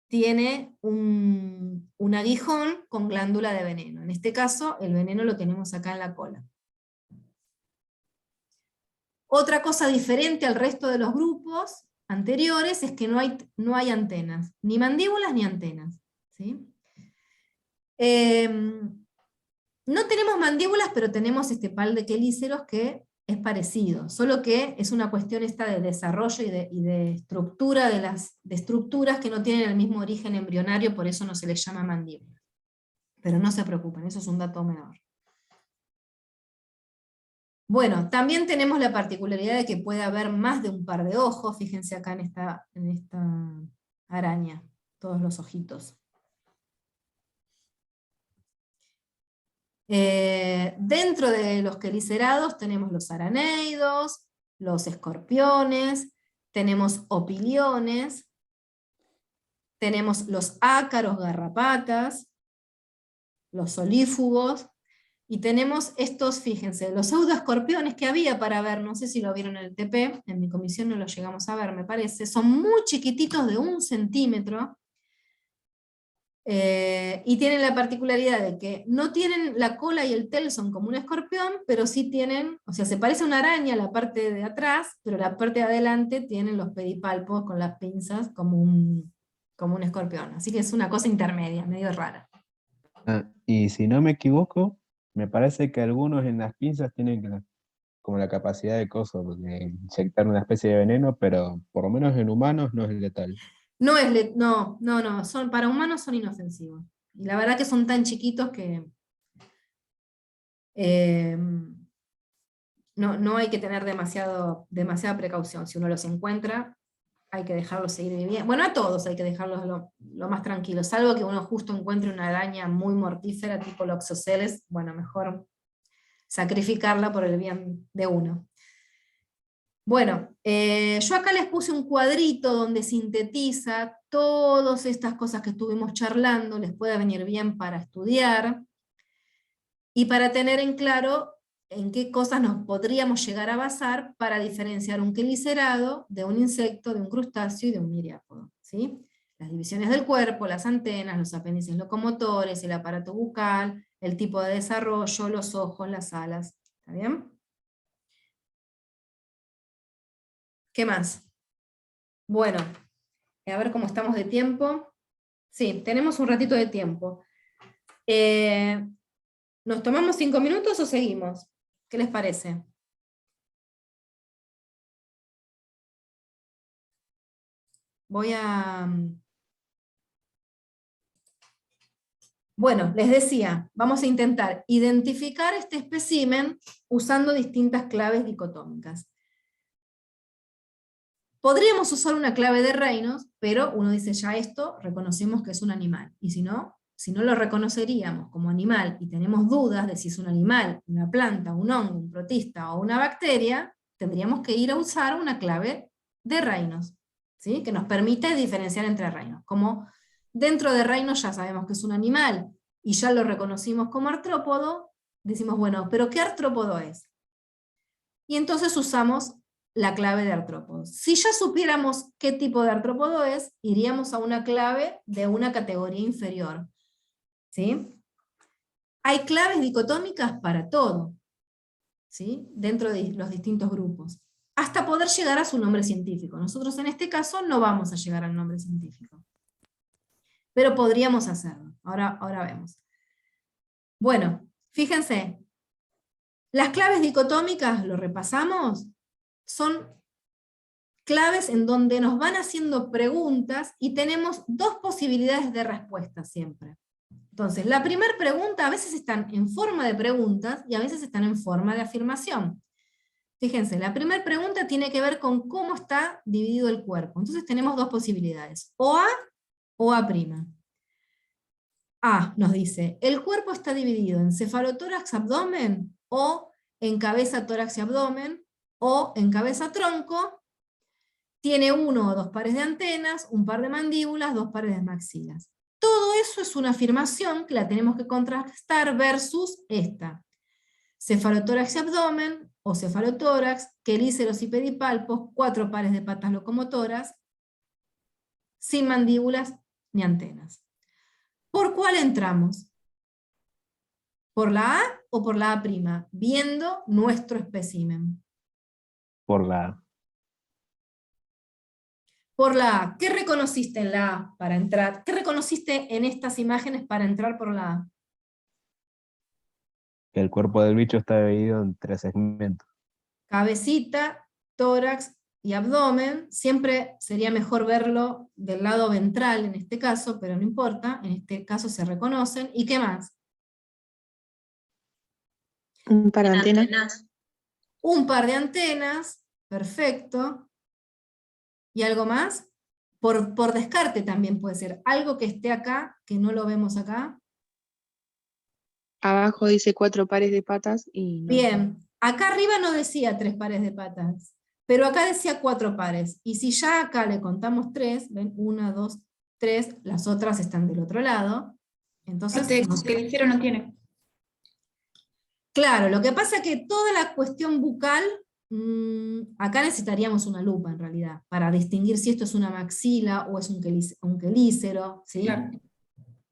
tiene un aguijón con glándula de veneno. En este caso, el veneno lo tenemos acá en la cola. Otra cosa diferente al resto de los grupos anteriores es que no hay antenas, ni mandíbulas ni antenas, ¿sí? No tenemos mandíbulas, pero tenemos este par de quelíceros que es parecido, solo que es una cuestión esta de desarrollo y de estructura de estructuras que no tienen el mismo origen embrionario, por eso no se les llama mandíbula. Pero no se preocupen, eso es un dato menor. Bueno, también tenemos la particularidad de que puede haber más de un par de ojos, fíjense acá en esta araña, todos los ojitos. Dentro de los quelicerados tenemos los araneidos, los escorpiones, tenemos opiliones, tenemos los ácaros garrapatas, los solífugos, y tenemos estos, fíjense, los pseudoescorpiones que había para ver, no sé si lo vieron en el TP, en mi comisión no lo llegamos a ver, me parece, son muy chiquititos de 1 centímetro, y tienen la particularidad de que no tienen la cola y el telson como un escorpión, pero sí tienen, o sea, se parece a una araña la parte de atrás, pero la parte de adelante tienen los pedipalpos con las pinzas como un escorpión, así que es una cosa intermedia, medio rara. Ah, y si no me equivoco, me parece que algunos en las pinzas tienen como la capacidad de inyectar una especie de veneno, pero por lo menos en humanos no es letal. No, para humanos son inofensivos. Y la verdad que son tan chiquitos que no hay que tener demasiada precaución. Si uno los encuentra, hay que dejarlos seguir viviendo. Bueno, a todos hay que dejarlos lo más tranquilos, salvo que uno justo encuentre una araña muy mortífera, tipo Loxoceles, bueno, mejor sacrificarla por el bien de uno. Bueno, yo acá les puse un cuadrito donde sintetiza todas estas cosas que estuvimos charlando, les puede venir bien para estudiar, y para tener en claro en qué cosas nos podríamos llegar a basar para diferenciar un quelicerado de un insecto, de un crustáceo y de un miriápodo, ¿sí? Las divisiones del cuerpo, las antenas, los apéndices locomotores, el aparato bucal, el tipo de desarrollo, los ojos, las alas, ¿está bien? ¿Qué más? Bueno, a ver cómo estamos de tiempo. Sí, tenemos un ratito de tiempo. ¿Nos tomamos 5 minutos o seguimos? ¿Qué les parece? Voy a... Bueno, les decía, vamos a intentar identificar este espécimen usando distintas claves dicotómicas. Podríamos usar una clave de Reynolds, pero uno dice ya esto, reconocemos que es un animal. Y si no lo reconoceríamos como animal y tenemos dudas de si es un animal, una planta, un hongo, un protista o una bacteria, tendríamos que ir a usar una clave de Reynolds, ¿sí? Que nos permite diferenciar entre reinos. Como dentro de Reynolds ya sabemos que es un animal y ya lo reconocimos como artrópodo, decimos, bueno, ¿pero qué artrópodo es? Y entonces usamos la clave de artrópodo. Si ya supiéramos qué tipo de artrópodo es, iríamos a una clave de una categoría inferior, ¿sí? hay claves dicotómicas para todo, ¿sí? Dentro de los distintos grupos, hasta poder llegar a su nombre científico. Nosotros en este caso no vamos a llegar al nombre científico, pero podríamos hacerlo. Ahora vemos. Bueno, fíjense, las claves dicotómicas, lo repasamos, son claves en donde nos van haciendo preguntas y tenemos dos posibilidades de respuesta siempre. Entonces, la primera pregunta a veces están en forma de preguntas y a veces están en forma de afirmación. Fíjense, la primera pregunta tiene que ver con cómo está dividido el cuerpo. Entonces tenemos dos posibilidades, o A o A'. A nos dice, el cuerpo está dividido en cefalotórax abdomen, o en cabeza, tórax y abdomen, o en cabeza, tronco, tiene 1 o 2 pares de antenas, un par de mandíbulas, 2 pares de maxilas. Todo eso es una afirmación que la tenemos que contrastar versus esta. Cefalotórax y abdomen, o cefalotórax, quelíceros y pedipalpos, 4 pares de patas locomotoras, sin mandíbulas ni antenas. ¿Por cuál entramos? ¿Por la A o por la A'? Viendo nuestro espécimen. Por la A. Por la A. ¿Qué reconociste en la A para entrar? ¿Qué reconociste en estas imágenes para entrar por la A? Que el cuerpo del bicho está dividido en 3 segmentos. Cabecita, tórax y abdomen. Siempre sería mejor verlo del lado ventral en este caso, pero no importa, en este caso se reconocen. ¿Y qué más? Un par de antenas. Un par de antenas, perfecto. ¿Y algo más? Por descarte también puede ser. Algo que esté acá, que no lo vemos acá. Abajo dice 4 pares de patas y no. Bien, acá arriba no decía 3 pares de patas, pero acá decía 4 pares. Y si ya acá le contamos 3, ven, 1, 2, 3, las otras están del otro lado. Entonces, quelícero no tiene. claro, lo que pasa es que toda la cuestión bucal, acá necesitaríamos una lupa en realidad, para distinguir si esto es una maxila o es un quelícero, ¿sí? Claro.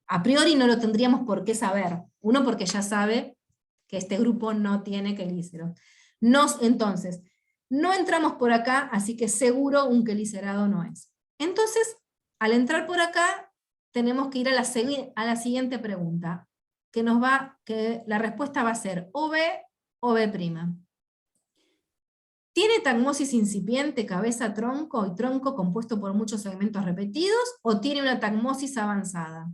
A priori no lo tendríamos por qué saber. Uno, porque ya sabe que este grupo no tiene quelícero. Entonces, no entramos por acá, así que seguro un quelicerado no es. Entonces, al entrar por acá, tenemos que ir a la siguiente pregunta, que la respuesta va a ser o B o B'. ¿Tiene tagmosis incipiente, cabeza, tronco y tronco compuesto por muchos segmentos repetidos, o tiene una tagmosis avanzada?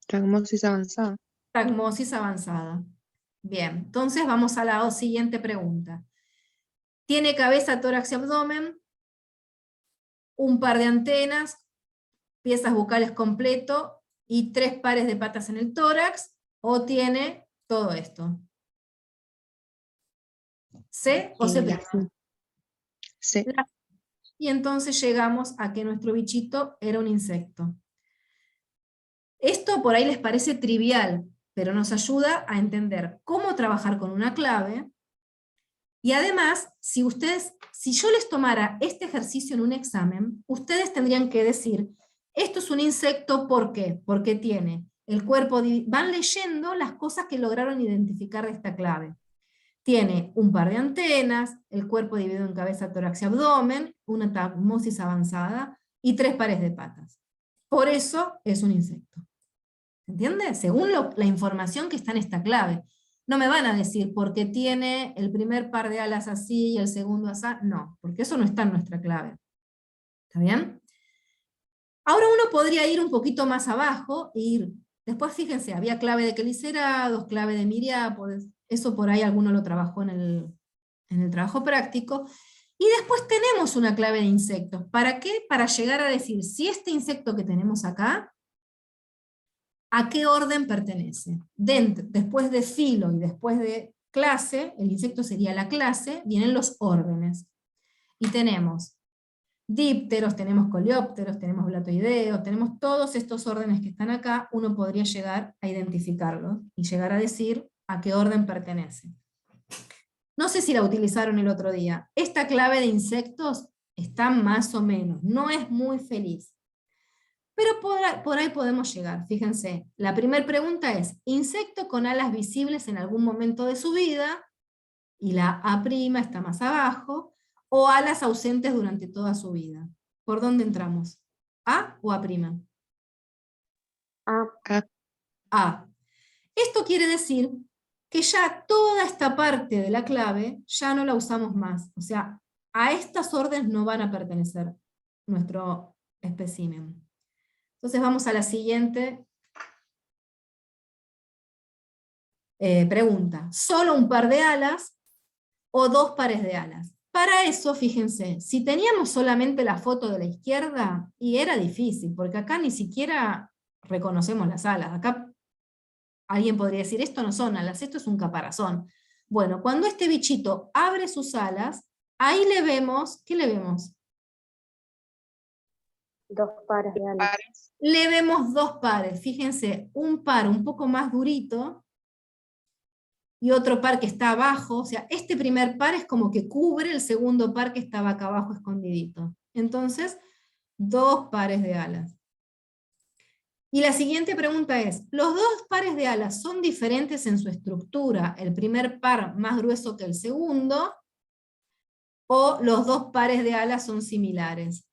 Tagmosis avanzada. Tagmosis avanzada. Bien, entonces vamos a la siguiente pregunta. ¿Tiene cabeza, tórax y abdomen? Un par de antenas, piezas bucales completo y 3 pares de patas en el tórax, o tiene todo esto? ¿C o C'? C. Y entonces llegamos a que nuestro bichito era un insecto. Esto por ahí les parece trivial, pero nos ayuda a entender cómo trabajar con una clave. Y además, si yo les tomara este ejercicio en un examen, ustedes tendrían que decir, esto es un insecto, ¿por qué? Porque tiene el cuerpo, van leyendo las cosas que lograron identificar de esta clave. Tiene un par de antenas, el cuerpo dividido en cabeza, tórax y abdomen, una tagmosis avanzada y 3 pares de patas. Por eso es un insecto. ¿Entiende? Según la información que está en esta clave. No me van a decir porque tiene el primer par de alas así y el segundo así. No, porque eso no está en nuestra clave. ¿Está bien? Ahora uno podría ir un poquito más abajo e ir. Después fíjense, había clave de quelicerados, clave de miriápodes. Eso por ahí alguno lo trabajó en el trabajo práctico. Y después tenemos una clave de insectos. ¿Para qué? Para llegar a decir si este insecto que tenemos acá, ¿a qué orden pertenece? Después de filo y después de clase, el insecto sería la clase, vienen los órdenes. Y tenemos dípteros, tenemos coleópteros, tenemos blatoideos, tenemos todos estos órdenes que están acá, uno podría llegar a identificarlos y llegar a decir a qué orden pertenece. No sé si la utilizaron el otro día. Esta clave de insectos está más o menos, no es muy feliz. Pero por ahí podemos llegar. Fíjense, la primera pregunta es, insecto con alas visibles en algún momento de su vida, y la A' está más abajo, o alas ausentes durante toda su vida. ¿Por dónde entramos? ¿A o A'? A. Esto quiere decir que ya toda esta parte de la clave ya no la usamos más. O sea, a estas órdenes no van a pertenecer nuestro espécimen. Entonces vamos a la siguiente pregunta. ¿Solo un par de alas o 2 pares de alas? Para eso, fíjense, si teníamos solamente la foto de la izquierda, y era difícil, porque acá ni siquiera reconocemos las alas. Acá alguien podría decir, esto no son alas, esto es un caparazón. Bueno, cuando este bichito abre sus alas, ahí le vemos, ¿qué le vemos? 2 pares de alas. Le vemos 2 pares, fíjense, un par un poco más durito, y otro par que está abajo, o sea, este primer par es como que cubre el segundo par que estaba acá abajo escondidito. Entonces, 2 pares de alas. Y la siguiente pregunta es, ¿los 2 pares de alas son diferentes en su estructura, el primer par más grueso que el segundo, o los 2 pares de alas son similares?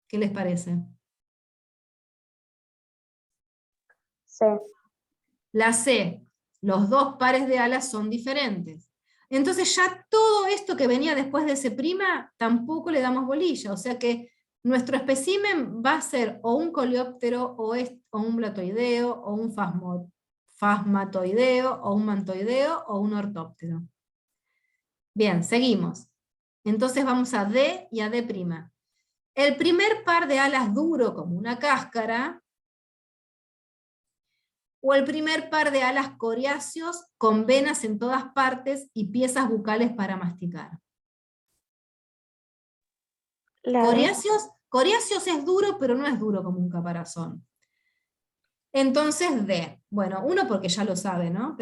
¿Qué les parece? C. La C, los 2 pares de alas son diferentes. Entonces ya todo esto que venía después de C' tampoco le damos bolilla, o sea que nuestro espécimen va a ser o un coleóptero, o un blatoideo, o un fasmatoideo, o un mantoideo, o un ortóptero. Bien, seguimos. Entonces vamos a D y a D'. El primer par de alas duro como una cáscara, o el primer par de alas coriáceos con venas en todas partes y piezas bucales para masticar. Coriáceos es duro, pero no es duro como un caparazón. Entonces D. Bueno, uno porque ya lo sabe, ¿no?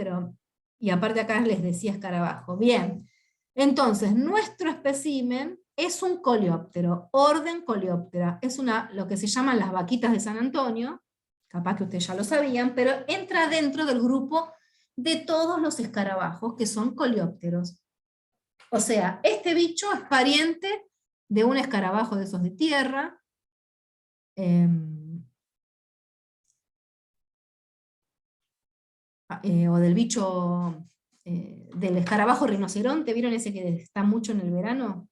Y aparte acá les decía escarabajo. Bien, entonces nuestro espécimen es un coleóptero, orden coleóptera. Es lo que se llaman las vaquitas de San Antonio, capaz que ustedes ya lo sabían, pero entra dentro del grupo de todos los escarabajos que son coleópteros. O sea, este bicho es pariente de un escarabajo de esos de tierra, o del bicho, del escarabajo rinoceronte, ¿vieron ese que está mucho en el verano?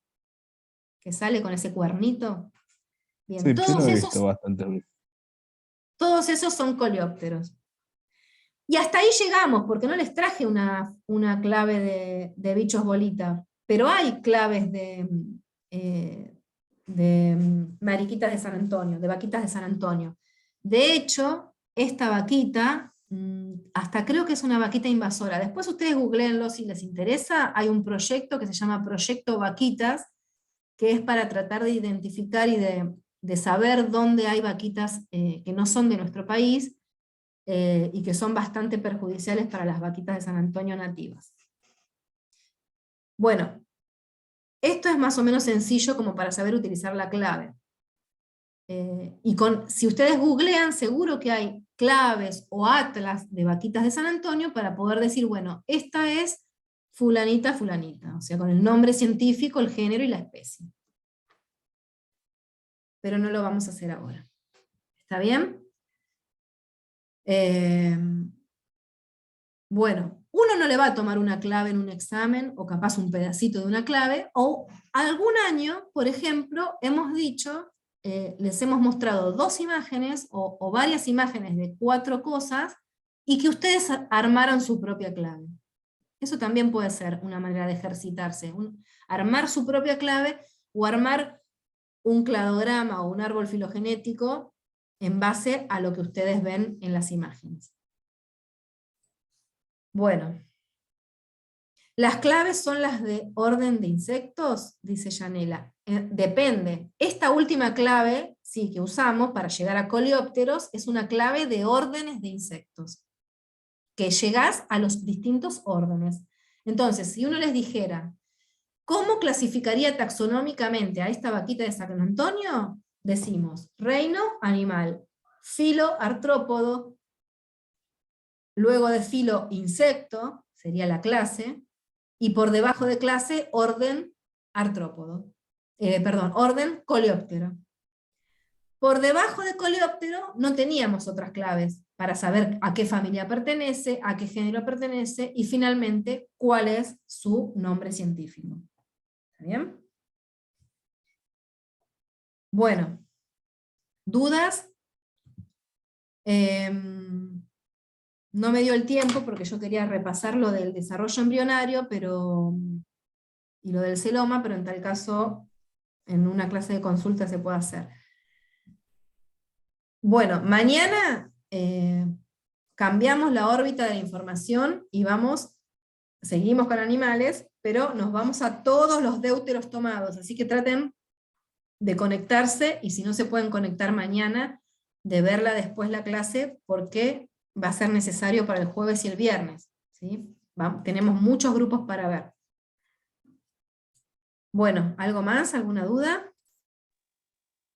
Que sale con ese cuernito. Bien, Sí, yo lo he visto bastante veces. Todos esos son coleópteros. Y hasta ahí llegamos, porque no les traje una clave de bichos bolita, pero hay claves de mariquitas de San Antonio, de vaquitas de San Antonio. De hecho, esta vaquita, hasta creo que es una vaquita invasora. Después ustedes googleenlo si les interesa. Hay un proyecto que se llama Proyecto Vaquitas, que es para tratar de identificar y de saber dónde hay vaquitas que no son de nuestro país, y que son bastante perjudiciales para las vaquitas de San Antonio nativas. Bueno, esto es más o menos sencillo como para saber utilizar la clave. Si ustedes googlean, seguro que hay claves o atlas de vaquitas de San Antonio para poder decir, bueno, esta es fulanita, fulanita, o sea, con el nombre científico, el género y la especie. Pero no lo vamos a hacer ahora. ¿Está bien? Bueno, uno no le va a tomar una clave en un examen, o capaz un pedacito de una clave, o algún año, por ejemplo, hemos dicho, les hemos mostrado 2 imágenes, o varias imágenes de 4 cosas, y que ustedes armaron su propia clave. Eso también puede ser una manera de ejercitarse, armar su propia clave, o armar un cladograma o un árbol filogenético en base a lo que ustedes ven en las imágenes. Bueno, las claves son las de orden de insectos, dice Yanela. Depende. Esta última clave, sí, que usamos para llegar a coleópteros, es una clave de órdenes de insectos, que llegás a los distintos órdenes. Entonces, si uno les dijera, ¿cómo clasificaría taxonómicamente a esta vaquita de San Antonio? decimos reino animal, filo artrópodo, luego de filo insecto, sería la clase, y por debajo de clase orden artrópodo. Orden coleóptero. Por debajo de coleóptero no teníamos otras claves para saber a qué familia pertenece, a qué género pertenece, y finalmente cuál es su nombre científico. ¿Está bien? Bueno, ¿dudas? No me dio el tiempo porque yo quería repasar lo del desarrollo embrionario y lo del celoma, pero en tal caso en una clase de consulta se puede hacer. Bueno, mañana cambiamos la órbita de la información y seguimos con animales, pero nos vamos a todos los deuteros tomados, así que traten de conectarse, y si no se pueden conectar mañana, de verla después la clase, porque va a ser necesario para el jueves y el viernes, ¿sí? Tenemos muchos grupos para ver. Bueno, ¿algo más? ¿Alguna duda?